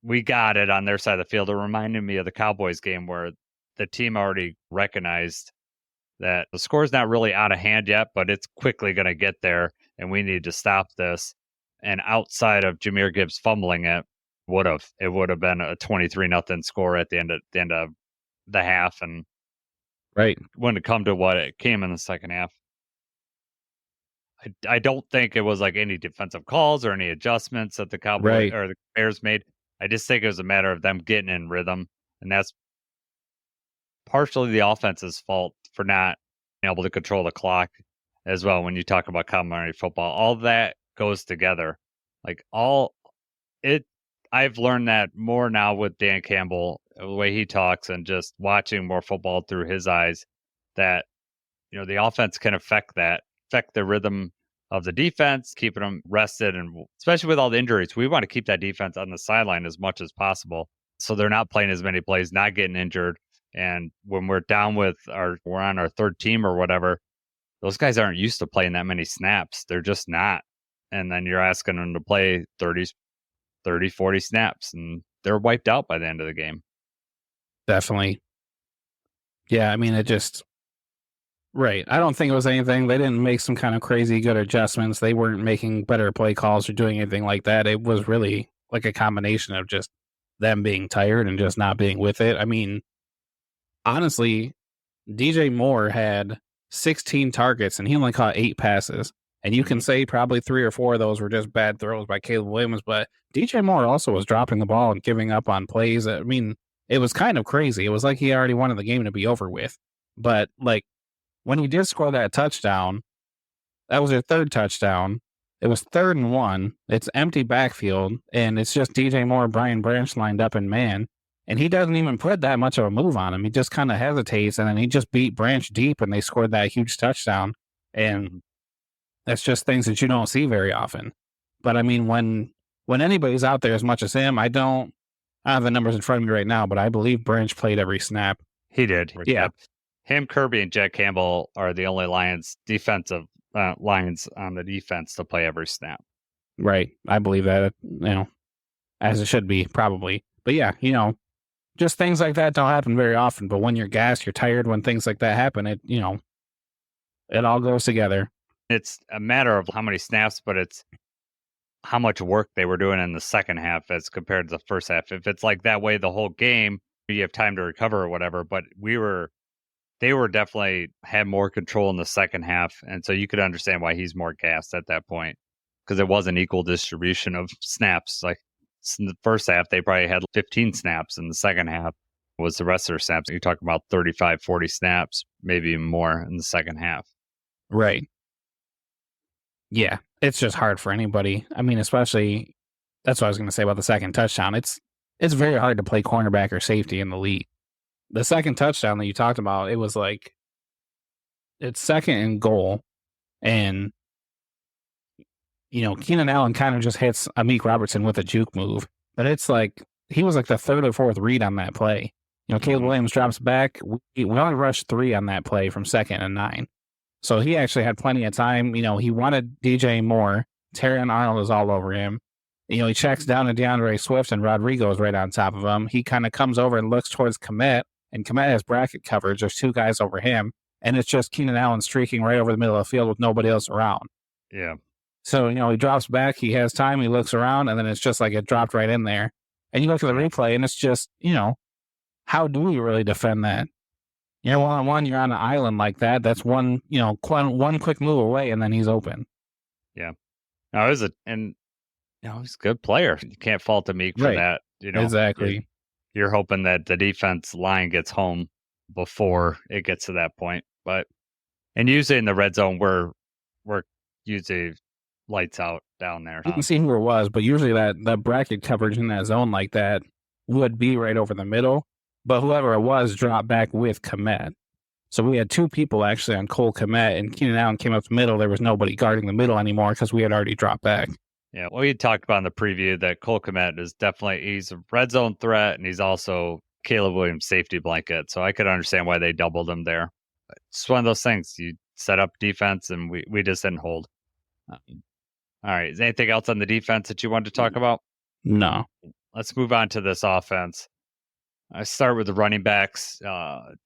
we got it on their side of the field. It reminded me of the Cowboys game where the team already recognized that the score's not really out of hand yet, but it's quickly going to get there, and we need to stop this. And outside of Jahmyr Gibbs fumbling it would have been a 23-0 score at the end of the half, and Right. when it come to what it came in the second half. I don't think it was like any defensive calls or any adjustments that the Cowboys Right. or the Bears made. I just think it was a matter of them getting in rhythm, and that's partially the offense's fault for not being able to control the clock as well. When you talk about complimentary football, all that goes together. I've learned that more now with Dan Campbell, the way he talks, and just watching more football through his eyes, that the offense can affect the rhythm of the defense, keeping them rested, and especially with all the injuries, we want to keep that defense on the sideline as much as possible, so they're not playing as many plays, not getting injured. And when we're down we're on our third team or whatever, those guys aren't used to playing that many snaps. They're just not. And then you're asking them to play 30, 40 snaps, and they're wiped out by the end of the game. Definitely. Yeah, I mean, it just... Right. I don't think it was anything. They didn't make some kind of crazy good adjustments. They weren't making better play calls or doing anything like that. It was really like a combination of just them being tired and just not being with it. I mean, honestly, DJ Moore had 16 targets and he only caught 8 passes. And you can say probably 3 or 4 of those were just bad throws by Caleb Williams, but DJ Moore also was dropping the ball and giving up on plays. I mean, it was kind of crazy. It was like he already wanted the game to be over with. But like, when he did score that touchdown, that was their third touchdown. It was 3rd and 1. It's empty backfield, and it's just DJ Moore, Brian Branch lined up in man. And he doesn't even put that much of a move on him. He just kind of hesitates, and then he just beat Branch deep, and they scored that huge touchdown. And that's just things that you don't see very often. But I mean, when anybody's out there as much as him, I have the numbers in front of me right now, but I believe Branch played every snap. He did. Yeah. Him, Kirby, and Jack Campbell are the only Lions defensive Lions on the defense to play every snap. Right. I believe that, as it should be, probably. But yeah, just things like that don't happen very often. But when you're gassed, you're tired, when things like that happen, it all goes together. It's a matter of how many snaps, but it's how much work they were doing in the second half as compared to the first half. If it's like that way the whole game, you have time to recover or whatever. But they were definitely had more control in the second half. And so you could understand why he's more gassed at that point, because it was an equal distribution of snaps. Like in the first half, they probably had 15 snaps. In the second half was the rest of their snaps. You're talking about 35, 40 snaps, maybe even more in the second half. Right. Yeah. It's just hard for anybody. I mean, especially, that's what I was going to say about the second touchdown. It's very hard to play cornerback or safety in the league. The second touchdown that you talked about, it was like, it's 2nd and goal, and Keenan Allen kind of just hits Amik Robertson with a juke move, but it's like he was like the 3rd or 4th read on that play. Caleb Williams drops back. We only rushed 3 on that play from 2nd and 9, so he actually had plenty of time. He wanted DJ Moore. Terrion Arnold is all over him. He checks down to DeAndre Swift, and Rodrigo's right on top of him. He kind of comes over and looks towards Kmet, and Kmet has bracket coverage. There's 2 guys over him, and it's just Keenan Allen streaking right over the middle of the field with nobody else around. Yeah. So, he drops back, he has time, he looks around, and then it's just like it dropped right in there. And you look at the replay, and it's just, how do we really defend that? One-on-one, you're on an island like that. That's one quick move away, and then he's open. Yeah. No, he's a good player. You can't fault Amik for that. Exactly. You're hoping that the defense line gets home before it gets to that point. And usually in the red zone, we're usually lights out down there. You can see who it was, but usually that bracket coverage in that zone like that would be right over the middle. But whoever it was dropped back with Kmet. So we had 2 people actually on Cole Kmet, and Keenan Allen came up the middle. There was nobody guarding the middle anymore because we had already dropped back. Yeah, well, we talked about in the preview that Cole Kmet is he's a red zone threat, and he's also Caleb Williams' safety blanket. So I could understand why they doubled him there. It's one of those things. You set up defense, and we just didn't hold. All right, is there anything else on the defense that you wanted to talk about? No. Let's move on to this offense. I start with the running backs.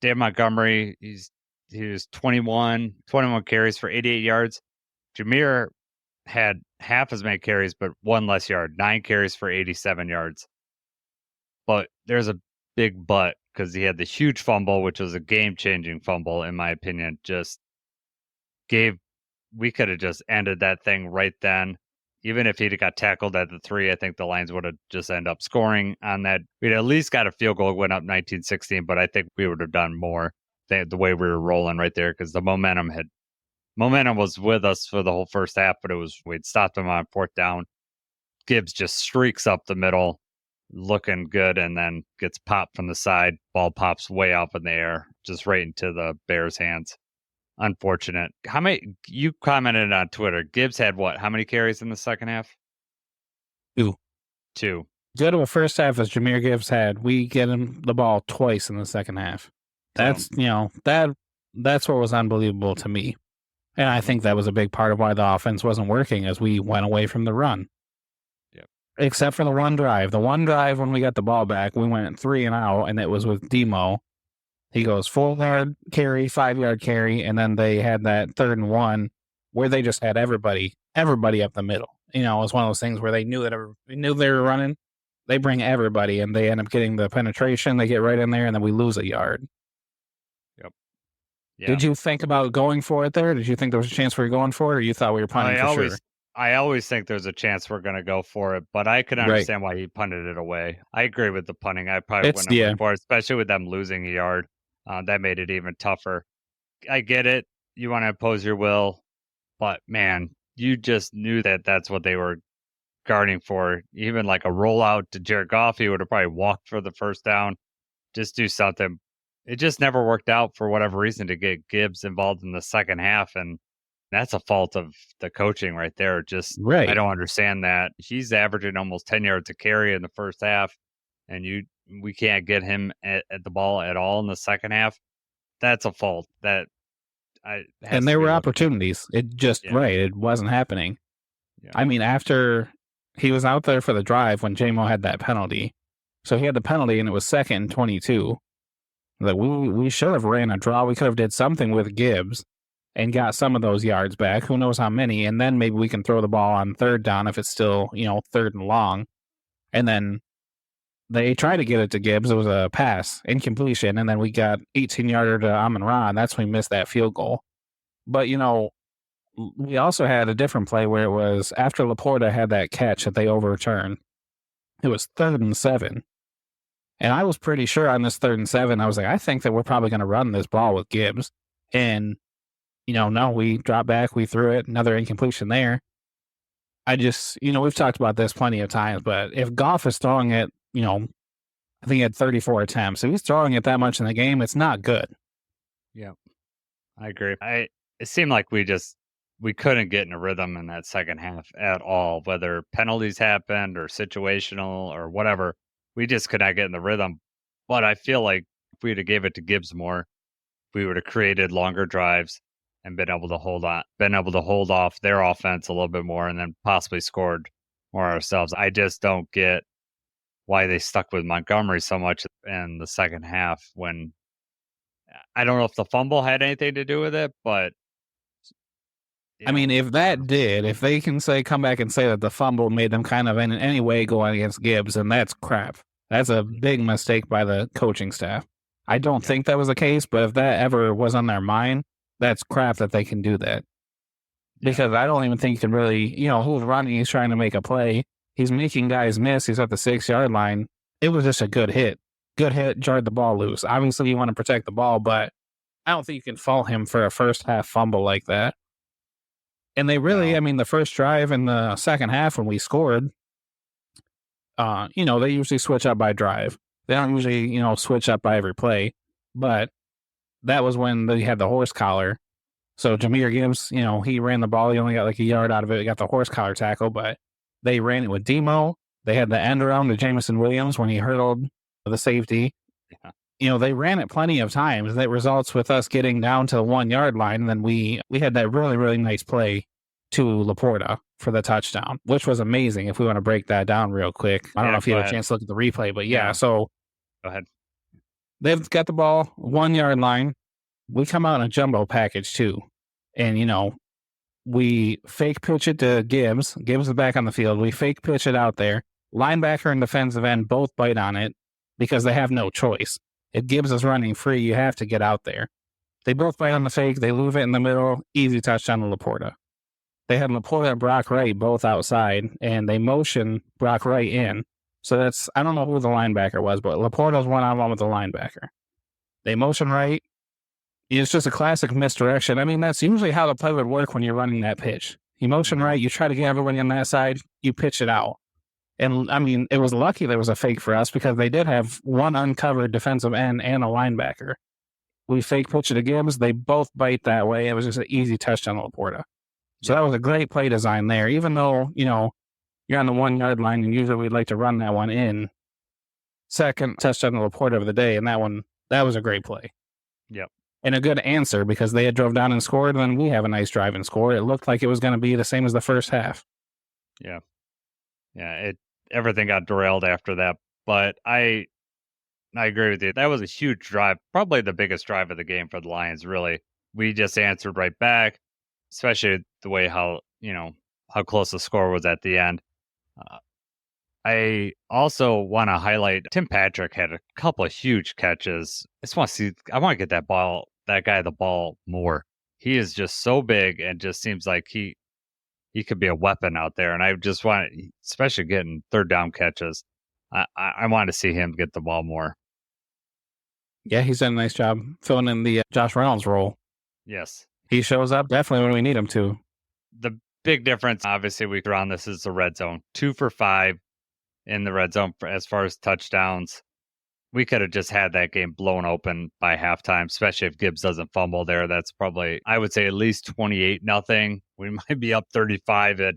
Dave Montgomery, he was 21 carries for 88 yards. Jameer had half as many carries, but one less yard, 9 carries for 87 yards. But there's a big but because he had the huge fumble, which was a game-changing fumble, in my opinion. We could have just ended that thing right then. Even if he'd have got tackled at the 3, I think the Lions would have just ended up scoring on that. We'd at least got a field goal, went up 19-16, but I think we would have done more the way we were rolling right there because the momentum was with us for the whole first half, but we'd stopped them on 4th down. Gibbs just streaks up the middle, looking good, and then gets popped from the side. Ball pops way up in the air, just right into the Bears' hands. Unfortunate. You commented on Twitter. Gibbs had what? How many carries in the second half? 2. Good of a first half as Jameer Gibbs had. We get him the ball twice in the second half. That's that's what was unbelievable to me. And I think that was a big part of why the offense wasn't working as we went away from the run. Yep. Except for the one drive. The one drive when we got the ball back, we went 3 and out, and it was with Demo. He goes 4-yard carry, 5-yard carry, and then they had that 3rd and 1 where they just had everybody up the middle. It was one of those things where they knew they were running. They bring everybody, and they end up getting the penetration. They get right in there, and then we lose a yard. Yep. Yeah. Did you think about going for it there? Did you think there was a chance we were going for it, or you thought we were punting for sure? I always think there's a chance we're going to go for it, but I can understand why he punted it away. I agree with the punting. I probably wouldn't have went for it, especially with them losing a yard. That made it even tougher. I get it. You want to impose your will, but man, you just knew that that's what they were guarding for. Even like a rollout to Jared Goff, he would have probably walked for the first down. Just do something. It just never worked out for whatever reason to get Gibbs involved in the second half, and that's a fault of the coaching right there. I don't understand that. He's averaging almost 10 yards a carry in the first half, and we can't get him at the ball at all in the second half. That's a fault. And there were opportunities. It wasn't happening. Yeah. I mean, after he was out there for the drive when J-Mo had that penalty. So he had the penalty and it was 2nd and 22. Like we should have ran a draw. We could have did something with Gibbs and got some of those yards back. Who knows how many? And then maybe we can throw the ball on 3rd down if it's still, 3rd and long. And then they tried to get it to Gibbs. It was a pass, incompletion, and then we got 18-yarder to Amon-Ra, and that's when we missed that field goal. But, we also had a different play where it was after Laporta had that catch that they overturned. It was 3rd and 7. And I was pretty sure on this 3rd and 7, I was like, I think that we're probably going to run this ball with Gibbs. And, no, we dropped back, we threw it, another incompletion there. I just, we've talked about this plenty of times, but if Goff is throwing it, I think he had 34 attempts. If he's throwing it that much in the game, it's not good. Yeah, I agree. It seemed like we couldn't get in a rhythm in that second half at all, whether penalties happened or situational or whatever. We just could not get in the rhythm. But I feel like if we'd have gave it to Gibbs more, we would have created longer drives and been able to hold off their offense a little bit more and then possibly scored more ourselves. I just don't get why they stuck with Montgomery so much in the second half when I don't know if the fumble had anything to do with it, but I mean, if they can come back and say that the fumble made them kind of in any way go against Gibbs, then that's crap. That's a big mistake by the coaching staff. I don't think that was the case, but if that ever was on their mind, that's crap that they can do that. Because I don't even think you can really, who's running, he's trying to make a play. He's making guys miss. He's at the 6-yard line. It was just a good hit. Good hit, jarred the ball loose. Obviously, you want to protect the ball, but I don't think you can fault him for a first half fumble like that. And they really, the first drive in the second half when we scored, they usually switch up by drive. They don't usually, switch up by every play. But that was when they had the horse collar. So Jameer Gibbs, he ran the ball. He only got like a yard out of it. He got the horse collar tackle, but they ran it with Demo. They had the end around to Jameson Williams when he hurdled the safety. Yeah. They ran it plenty of times. That results with us getting down to the 1-yard line. And then we had that really, really nice play to Laporta for the touchdown, which was amazing. If we want to break that down real quick. I don't know if you had a chance to look at the replay, but so go ahead. They've got the ball 1-yard line. we come out in a jumbo package too. And, we fake pitch it to Gibbs. Gibbs is back on the field. We fake pitch it out there. Linebacker and defensive end both bite on it because they have no choice. If Gibbs is running free, you have to get out there. They both bite on the fake. They leave it in the middle. Easy touchdown to Laporta. They had Laporta and Brock Wright both outside, and they motion Brock Wright in. So I don't know who the linebacker was, but Laporta's one-on-one with the linebacker. They motion right. It's just a classic misdirection. I mean, that's usually how the play would work when you're running that pitch. You motion right, you try to get everybody on that side, you pitch it out. And, I mean, it was lucky there was a fake for us because they did have one uncovered defensive end and a linebacker. We fake pitch it to Gibbs. They both bite that way. It was just an easy touchdown to Laporta. So that was a great play design there, even though, you're on the 1 yard line and usually we'd like to run that one in. Second touchdown to Laporta of the day, and that was a great play. Yep. And a good answer because they had drove down and scored, and then we have a nice drive and score. It looked like it was going to be the same as the first half. Yeah. Yeah, everything got derailed after that, but I agree with you. That was a huge drive, probably the biggest drive of the game for the Lions, really. We just answered right back, especially the way how close the score was at the end. I also want to highlight Tim Patrick had a couple of huge catches. I want to get that guy the ball more. He is just so big and just seems like he could be a weapon out there. And I just want, especially getting third down catches, I want to see him get the ball more. Yeah, he's done a nice job filling in the Josh Reynolds role. Yes. He shows up definitely when we need him to. The big difference, obviously, we throw on this is the red zone. 2 for 5 in the red zone as far as touchdowns. We could have just had that game blown open by halftime, especially if Gibbs doesn't fumble there. That's probably, I would say, at least 28-0. We might be up 35 at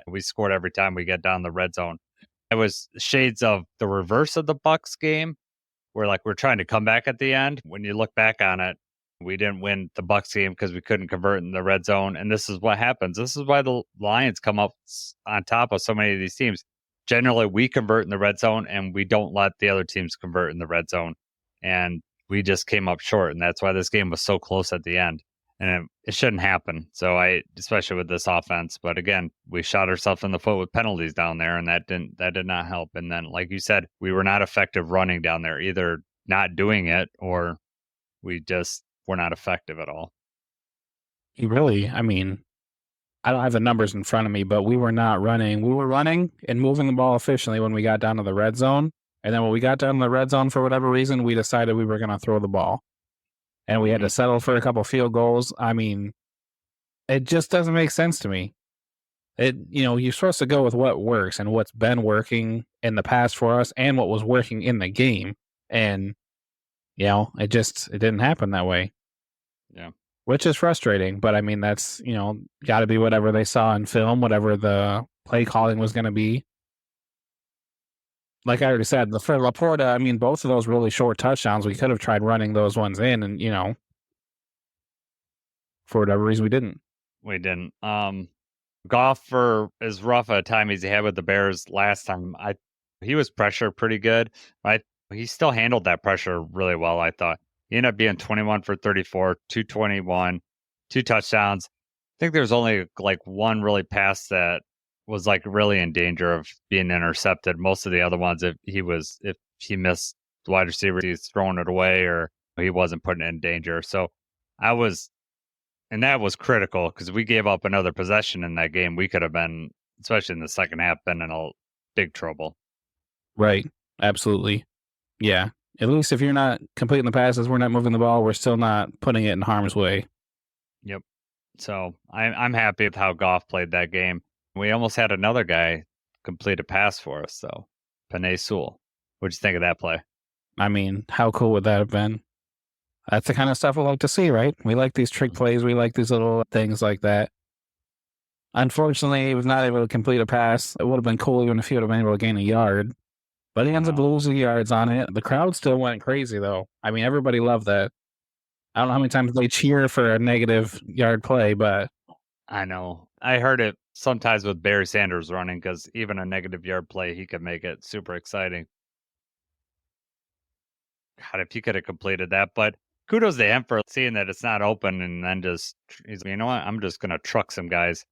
we scored every time we get down the red zone. It was shades of the reverse of the Bucs game, where we're trying to come back at the end. When you look back on it, we didn't win the Bucs game because we couldn't convert in the red zone. And this is what happens. This is why the Lions come up on top of so many of these teams. Generally, we convert in the red zone, and we don't let the other teams convert in the red zone. And we just came up short, and that's why this game was so close at the end. And it shouldn't happen. So especially with this offense. But again, we shot ourselves in the foot with penalties down there, and that did not help. And then, like you said, we were not effective running down there, either not doing it or we just were not effective at all. I don't have the numbers in front of me, but we were not running. We were running and moving the ball efficiently when we got down to the red zone. And then when we got down to the red zone, for whatever reason, we decided we were going to throw the ball. And we had to settle for a couple field goals. It just doesn't make sense to me. You're supposed to go with what works and what's been working in the past for us and what was working in the game. And, it didn't happen that way. Yeah. Which is frustrating, but that's, got to be whatever they saw in film, whatever the play calling was going to be. Like I already said, for Laporta, both of those really short touchdowns, we could have tried running those ones in and, for whatever reason, we didn't. We didn't. Goff, for as rough a time as he had with the Bears last time, he was pressured pretty good. He still handled that pressure really well, I thought. He ended up being 21 for 34, 221, 2 touchdowns. I think there's only one really pass that was really in danger of being intercepted. Most of the other ones, if he missed the wide receiver, he's throwing it away or he wasn't putting it in danger. So that was critical because we gave up another possession in that game. We could have been, especially in the second half, been in a big trouble. Right. Absolutely. Yeah. At least if you're not completing the passes, we're not moving the ball, we're still not putting it in harm's way. Yep. So I'm happy with how Goff played that game. We almost had another guy complete a pass for us, though. Penei Sewell. What'd you think of that play? How cool would that have been? That's the kind of stuff we like to see, right? We like these trick plays. We like these little things like that. Unfortunately, he was not able to complete a pass. It would have been cool even if he would have been able to gain a yard. But he ends up losing yards on it. The crowd still went crazy, though. Everybody loved that. I don't know how many times they cheer for a negative yard play, but... I know. I heard it sometimes with Barry Sanders running because even a negative yard play, he could make it super exciting. God, if he could have completed that. But kudos to him for seeing that it's not open and then he's you know what? I'm just going to truck some guys.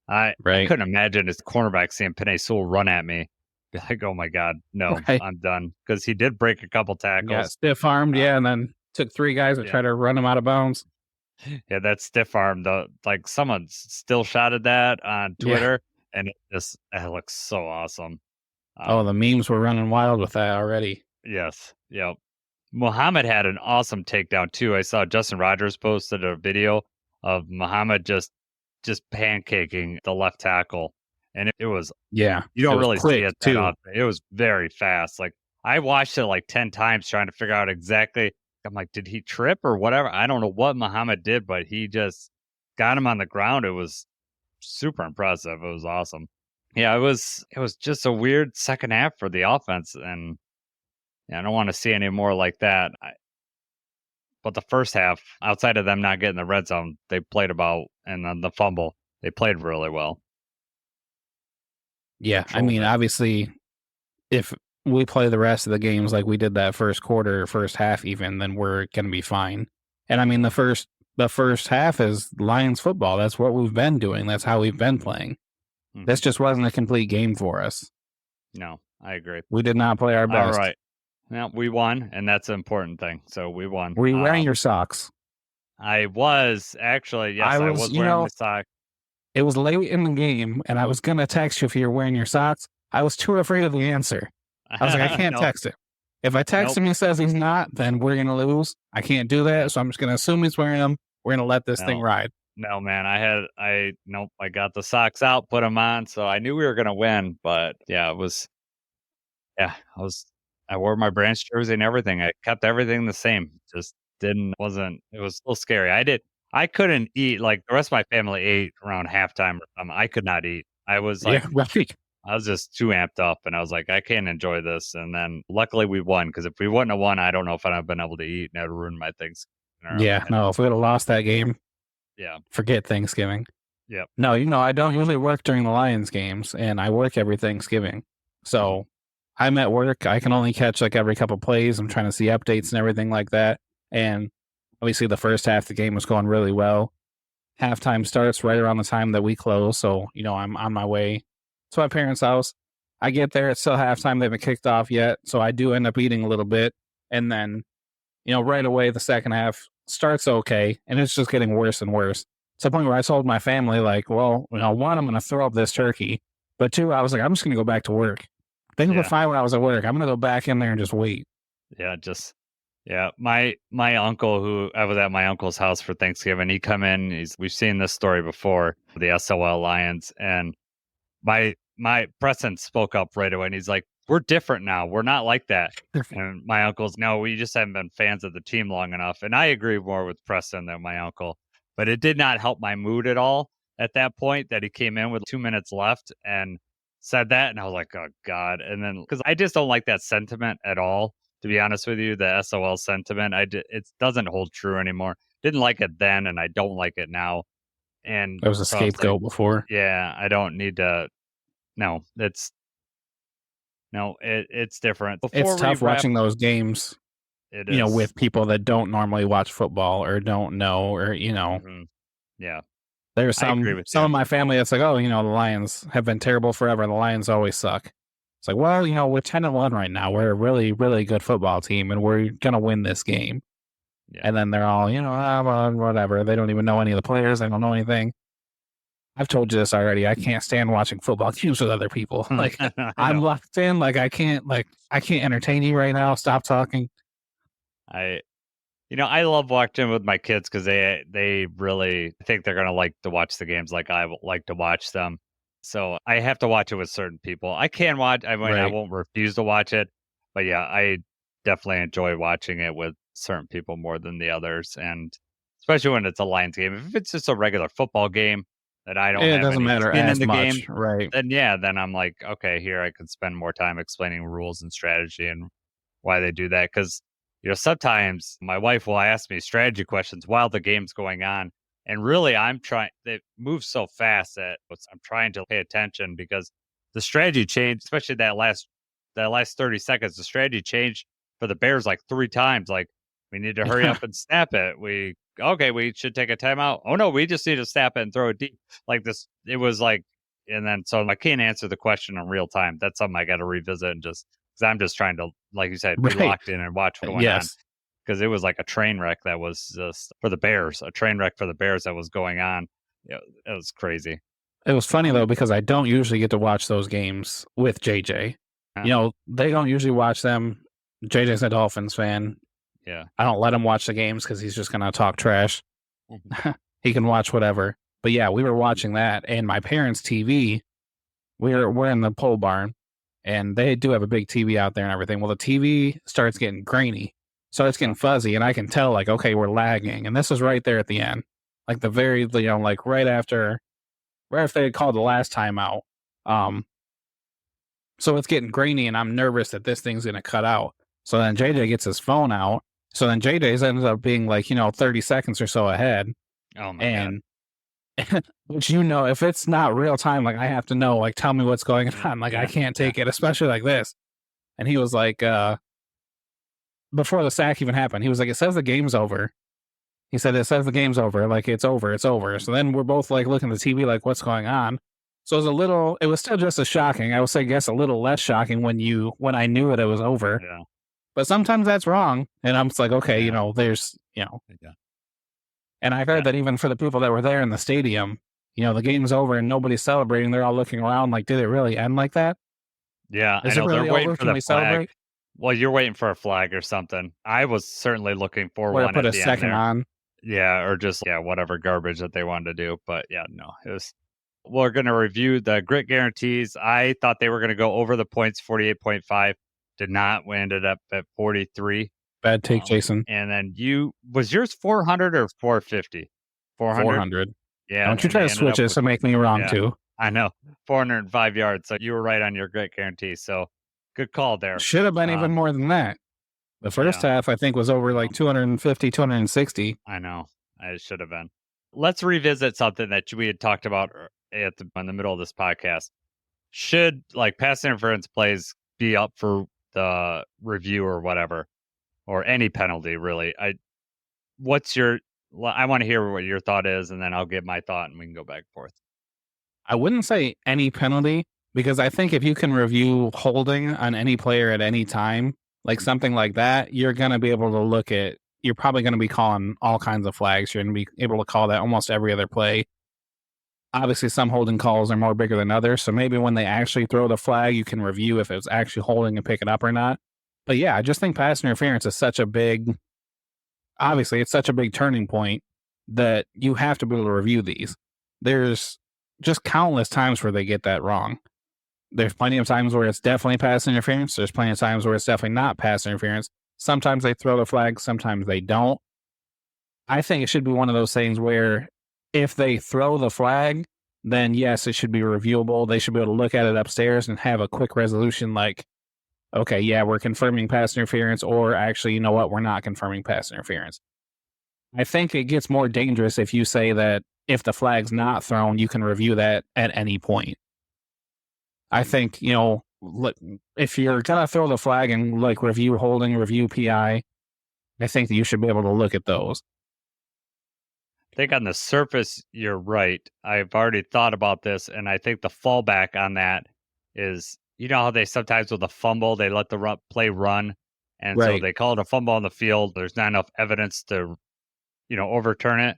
I Right. couldn't imagine his cornerback seeing Penei Sewell run at me. Be like, oh my God, no, Right. I'm done. Because he did break a couple tackles. Got stiff armed, and then took 3 guys to try to run him out of bounds. Yeah, that stiff arm, like someone still shouted that on Twitter, and it looks so awesome. The memes were running wild with that already. Yes, yep. Muhammad had an awesome takedown too. I saw Justin Rogers posted a video of Muhammad just pancaking the left tackle, and it was you don't really see it that often. It was very fast. Like I watched it like 10 times trying to figure out exactly. I'm like, did he trip or whatever? I don't know what Muhammad did, but he just got him on the ground. It was super impressive. It was awesome. Yeah, it was just a weird second half for the offense, and I don't want to see any more like that. But the first half, outside of them not getting the red zone, they played about, and then the fumble, they played really well. Yeah, I mean, obviously, if we play the rest of the games like we did that first quarter, first half even, then we're going to be fine. And I mean, the first half is Lions football. That's what we've been doing. That's how we've been playing. Mm-hmm. This just wasn't a complete game for us. No, I agree. We did not play our best. All right. Well, we won, and that's an important thing. So we won. Were you wearing your socks? I was, actually. Yes, I was wearing my socks. It was late in the game, and I was going to text you if you were wearing your socks. I was too afraid of the answer. I was like, I can't text him. If I text him, he says he's not, then we're going to lose. I can't do that, so I'm just going to assume he's wearing them. We're going to let this thing ride. No, man, I got the socks out, put them on, so I knew we were going to win, but I wore my Branch jersey and everything. I kept everything the same. Just it was a little scary. I couldn't eat, like the rest of my family ate around halftime or something. I could not eat. I was like, I was just too amped up, and I was like, I can't enjoy this. And then luckily we won, because if we wouldn't have won, I don't know if I'd have been able to eat, and it would ruin my Thanksgiving. If we would have lost that game, forget Thanksgiving. Yep. No, I don't usually work during the Lions games, and I work every Thanksgiving. So I'm at work. I can only catch like every couple plays. I'm trying to see updates and everything like that. And obviously the first half of the game was going really well. Halftime starts right around the time that we close. So, I'm on my way to my parents' house. I get there. It's still halftime. They haven't kicked off yet. So I do end up eating a little bit. And then, right away, the second half starts okay. And it's just getting worse and worse. To the point where I told my family, like, well, one, I'm going to throw up this turkey. But 2, I was like, I'm just going to go back to work. Things were fine when I was at work. I'm going to go back in there and just wait. Yeah, my uncle, who I was at my uncle's house for Thanksgiving, he come in. We've seen this story before, the SOL Lions, and my Preston spoke up right away, and he's like, "We're different now. We're not like that." And my uncle's, "No, we just haven't been fans of the team long enough." And I agree more with Preston than my uncle, but it did not help my mood at all at that point that he came in with 2 minutes left and said that, and I was like, "Oh God!" And then because I just don't like that sentiment at all. To be honest with you, the SOL sentiment, it doesn't hold true anymore. Didn't like it then, and I don't like it now. And there was a scapegoat before. Yeah, I don't need to. No, it's different. It's tough watching those games. It is. With people that don't normally watch football or don't know, or Mm-hmm. Yeah. There's some of my family that's like, oh, the Lions have been terrible forever. The Lions always suck. It's like, well, we're 10-1 right now. We're a really, really good football team, and we're gonna win this game. Yeah. And then they're all, whatever. They don't even know any of the players. They don't know anything. I've told you this already. I can't stand watching football games with other people. Like I'm locked in. Like I can't entertain you right now. Stop talking. I love watching with my kids because they really think they're gonna like to watch the games like I like to watch them. So I have to watch it with certain people. I can watch. I mean, I won't refuse to watch it, but yeah, I definitely enjoy watching it with certain people more than the others, and especially when it's a Lions game. If it's just a regular football game that I don't, it doesn't matter as in the much, game, right? Then I'm like, okay, here I can spend more time explaining rules and strategy and why they do that. Because sometimes my wife will ask me strategy questions while the game's going on. And really, it moves so fast that I'm trying to pay attention because the strategy changed, especially that last 30 seconds. The strategy changed for the Bears like 3 times. Like We need to hurry up and snap it. We should take a timeout. Oh no, we just need to snap it and throw it deep. Like this, it was like, and then so I can't answer the question in real time. That's something I got to revisit and just because I'm just trying to, like you said, be Right. locked in and watch what's going on. Because it was like a train wreck that was just for the Bears, a train wreck for the Bears that was going on. It was crazy. It was funny though because I don't usually get to watch those games with JJ. You know, they don't usually watch them. JJ's a Dolphins fan. Yeah. I don't let him watch the games because he's just going to talk trash. He can watch whatever. But yeah, we were watching that. And my parents' TV, we're in the pole barn. And they do have a big TV out there and everything. Well, the TV starts getting grainy. So it's getting fuzzy. And I can tell, like, okay, we're lagging. And this is right there at the end. Like the very, you know, like right after they had called the last timeout. So it's getting grainy and I'm nervous that this thing's going to cut out. So then JJ gets his phone out. So then JJ's ends up being like, 30 seconds or so ahead. Oh my God. Which, if it's not real time, like I have to know, like, tell me what's going on. Like I can't take it, especially like this. And he was like, before the sack even happened, he was like, it says the game's over. He said, it says the game's over. Like it's over. So then we're both like looking at the TV, like what's going on? So it was still just as shocking. I would say, a little less shocking when I knew it was over. Yeah. But sometimes that's wrong. And I'm just like, okay, there's. Yeah. And I heard that even for the people that were there in the stadium, the game's over and nobody's celebrating. They're all looking around like, did it really end like that? Yeah. Is it really over? Can we celebrate? Well, you're waiting for a flag or something. I was certainly looking for one. Put a second on. Yeah, or just whatever garbage that they wanted to do. But no, it was. We're going to review the grit guarantees. I thought they were going to go over the points, 48.5. Did not. We ended up at 43. Bad take, Jason. And then was yours 400 or 450? 400. Yeah. Don't you try to switch it to make me wrong too. I know. 405 yards. So you were right on your grit guarantee. So good call there. Should have been even more than that. The first half, I think, was over like 250, 260. I know. It should have been. Let's revisit something that we had talked about in the middle of this podcast. Should pass interference plays be up for the review or whatever, or any penalty really? I want to hear what your thought is, and then I'll give my thought, and we can go back and forth. I wouldn't say any penalty because I think if you can review holding on any player at any time, like something like that, you're going to be able to look at. You're probably going to be calling all kinds of flags. You're going to be able to call that almost every other play. Obviously, some holding calls are more bigger than others. So maybe when they actually throw the flag, you can review if it's actually holding and pick it up or not. But yeah, I just think pass interference is obviously, it's such a big turning point that you have to be able to review these. There's just countless times where they get that wrong. There's plenty of times where it's definitely pass interference. There's plenty of times where it's definitely not pass interference. Sometimes they throw the flag, sometimes they don't. I think it should be one of those things where if they throw the flag, then yes, it should be reviewable. They should be able to look at it upstairs and have a quick resolution like, okay, yeah, we're confirming pass interference, or actually, you know what, we're not confirming pass interference. I think it gets more dangerous if you say that if the flag's not thrown, you can review that at any point. I think, if you're going to throw the flag and review holding, review PI, I think that you should be able to look at those. I think on the surface, you're right. I've already thought about this, and I think the fallback on that is, how they sometimes with a fumble, they let the play run, and so they call it a fumble on the field. There's not enough evidence to, overturn it.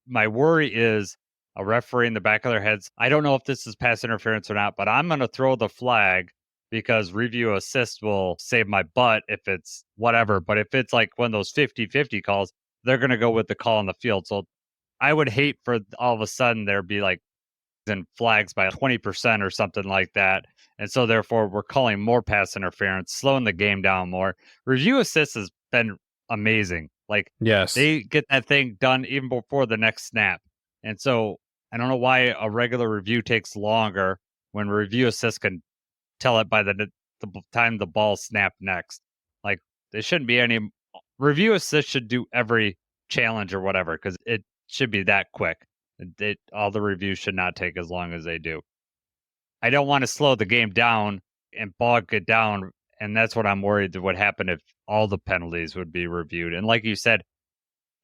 My worry is a referee in the back of their heads. I don't know if this is pass interference or not, but I'm going to throw the flag because review assist will save my butt if it's whatever. But if it's like one of those 50-50 calls, they're going to go with the call on the field. So I would hate for all of a sudden there be in flags by 20% or something like that. And so therefore we're calling more pass interference, slowing the game down more. Review assist has been amazing. Yes, they get that thing done even before the next snap. And so I don't know why a regular review takes longer when review assist can tell it by the time the ball snapped next. There shouldn't be any review assist should do every challenge or whatever, because it should be that quick. All the reviews should not take as long as they do. I don't want to slow the game down and bog it down And that's what I'm worried that would happen if all the penalties would be reviewed. And like you said,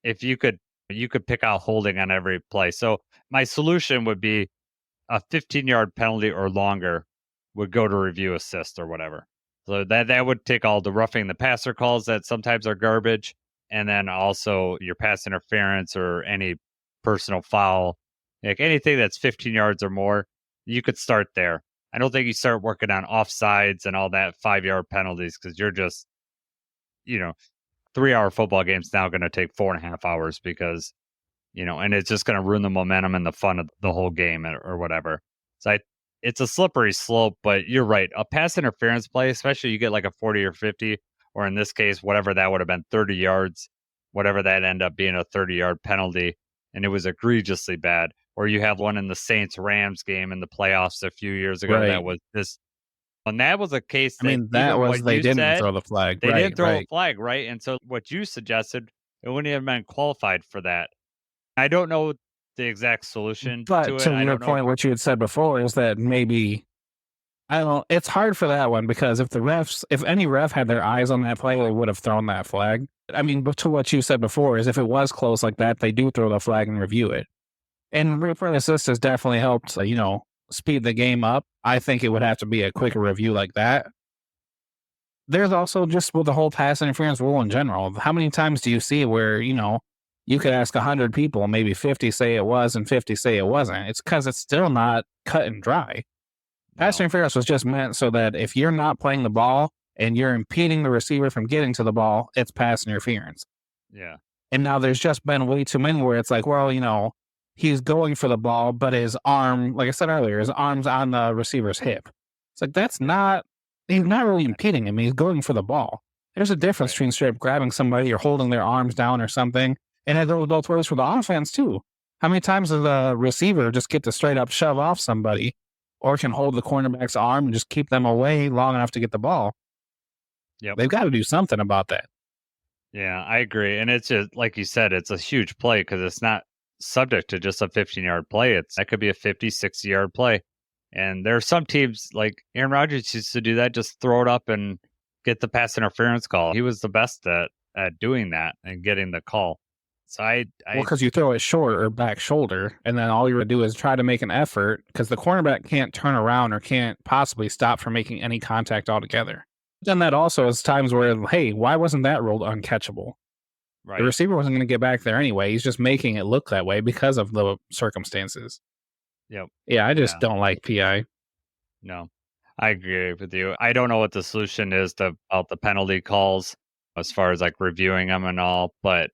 if you could pick out holding on every play. So my solution would be a 15-yard penalty or longer would go to review assist or whatever. So that would take all the roughing the passer calls that sometimes are garbage, and then also your pass interference or any personal foul, like anything that's 15 yards or more, you could start there. I don't think you start working on offsides and all that 5-yard penalties because you're just, 3-hour football game's now going to take 4.5 hours because, and it's just going to ruin the momentum and the fun of the whole game or whatever. So it's a slippery slope, but you're right. A pass interference play, especially you get like a 40 or 50, or in this case, whatever that would have been 30 yards, whatever that ended up being a 30-yard penalty, and it was egregiously bad. Or you have one in the Saints-Rams game in the playoffs a few years ago that was this. And that was a case that that was they didn't said, throw the flag. They didn't throw a flag, right? And so what you suggested, it wouldn't have been qualified for that. I don't know the exact solution but to it. To your point, what you had said before is that maybe it's hard for that one because if any ref had their eyes on that play, they would have thrown that flag. I mean, but to what you said before is if it was close like that, they do throw the flag and review it. And replay assist has definitely helped, speed the game up. I think it would have to be a quicker review like that. There's also just with the whole pass interference rule in general. How many times do you see where, you could ask 100 people, maybe 50 say it was and 50 say it wasn't? It's because it's still not cut and dry. Pass interference was just meant so that if you're not playing the ball and you're impeding the receiver from getting to the ball, it's pass interference. Yeah. And now there's just been way too many where it's like, well, he's going for the ball, but his arm, like I said earlier, his arm's on the receiver's hip. It's like, he's not really impeding him. He's going for the ball. There's a difference between straight up grabbing somebody or holding their arms down or something. And that both works for the offense too. How many times does the receiver just get to straight up shove off somebody or can hold the cornerback's arm and just keep them away long enough to get the ball? Yep. They've got to do something about that. Yeah, I agree. And it's just, like you said, it's a huge play because it's not subject to just a 15-yard play. That could be a 50, 60-yard play. And there are some teams, like Aaron Rodgers used to do that, just throw it up and get the pass interference call. He was the best at doing that and getting the call. So because you throw it short or back shoulder, and then all you're going to do is try to make an effort because the cornerback can't turn around or can't possibly stop from making any contact altogether. Then that also is times where, hey, why wasn't that ruled uncatchable? Right. The receiver wasn't going to get back there anyway. He's just making it look that way because of the circumstances. Yep. Yeah, I just don't like PI. No, I agree with you. I don't know what the solution is about the penalty calls as far as like reviewing them and all, but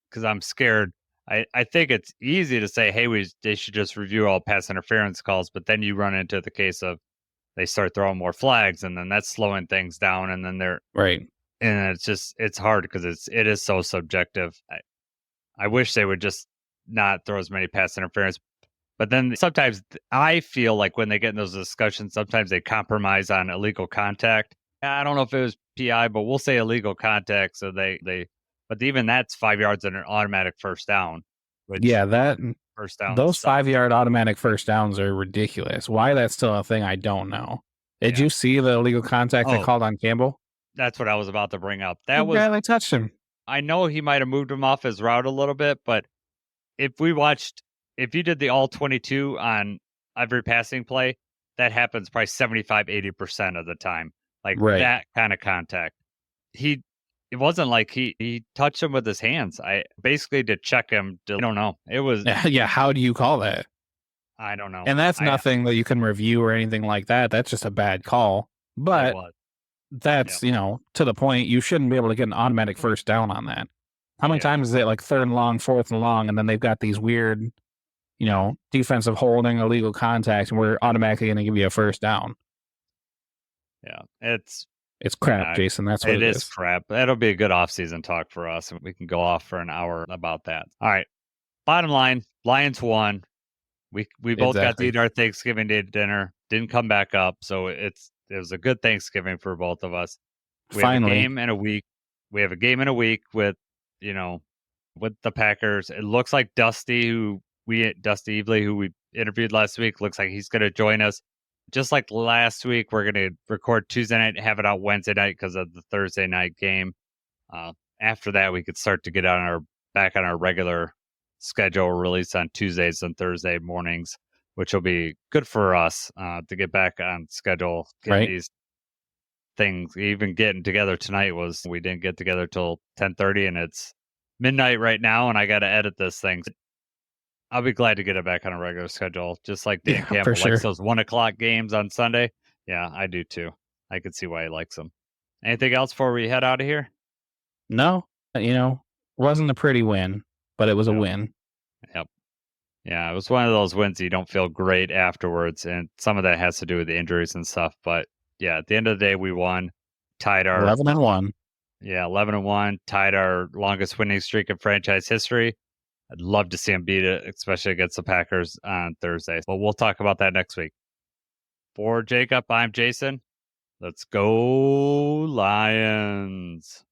because I'm scared. I think it's easy to say, hey, they should just review all pass interference calls, but then you run into the case of they start throwing more flags, and then that's slowing things down, and then they're right. And it's hard because it is so subjective. I wish they would just not throw as many pass interference, but then sometimes I feel like when they get in those discussions, sometimes they compromise on illegal contact. I don't know if it was PI, but we'll say illegal contact, so but even that's 5 yards and an automatic first down. First down. Those 5-yard automatic first downs are ridiculous. Why that's still a thing, I don't know. Did you see the illegal contact they called on Campbell? That's what I was about to bring up. They touched him. I know he might have moved him off his route a little bit, but if you did the all 22 on every passing play, that happens probably 75-80% of the time. Like that kind of contact. It wasn't like he touched him with his hands. I basically to check him. I don't know. It was how do you call that? I don't know. And that's nothing that you can review or anything like that. That's just a bad call. But that's to the point. You shouldn't be able to get an automatic first down on that. How many times is it like 3rd and long, 4th and long, and then they've got these weird, defensive holding, illegal contact, and we're automatically going to give you a first down. Yeah, it's crap, Jason. That's what it is. It is crap. That'll be a good off-season talk for us, and we can go off for an hour about that. All right. Bottom line, Lions won. We both got to eat our Thanksgiving Day dinner. Didn't come back up, so it was a good Thanksgiving for both of us. Finally. Have a game in a week. We have a game in a week with the Packers. It looks like Dusty Evely, who we interviewed last week, looks like he's going to join us. just like last week, we're going to record Tuesday night, have it out Wednesday night because of the Thursday night game. After that, we could start to get back on our regular schedule, release on Tuesdays and Thursday mornings, which will be good for us to get back on schedule. Right. These things, even getting together tonight we didn't get together till 10:30, and it's midnight right now, and I got to edit this thing. I'll be glad to get it back on a regular schedule, just like Dan Campbell for sure. likes those 1:00 games on Sunday. Yeah, I do too. I can see why he likes them. Anything else before we head out of here? No, wasn't a pretty win, but it was a win. Yep. Yeah, it was one of those wins you don't feel great afterwards, and some of that has to do with the injuries and stuff. But yeah, at the end of the day, we won, tied our 11-1. Yeah, 11-1, tied our longest winning streak in franchise history. I'd love to see him beat it, especially against the Packers on Thursday. But we'll talk about that next week. For Jacob, I'm Jason. Let's go, Lions.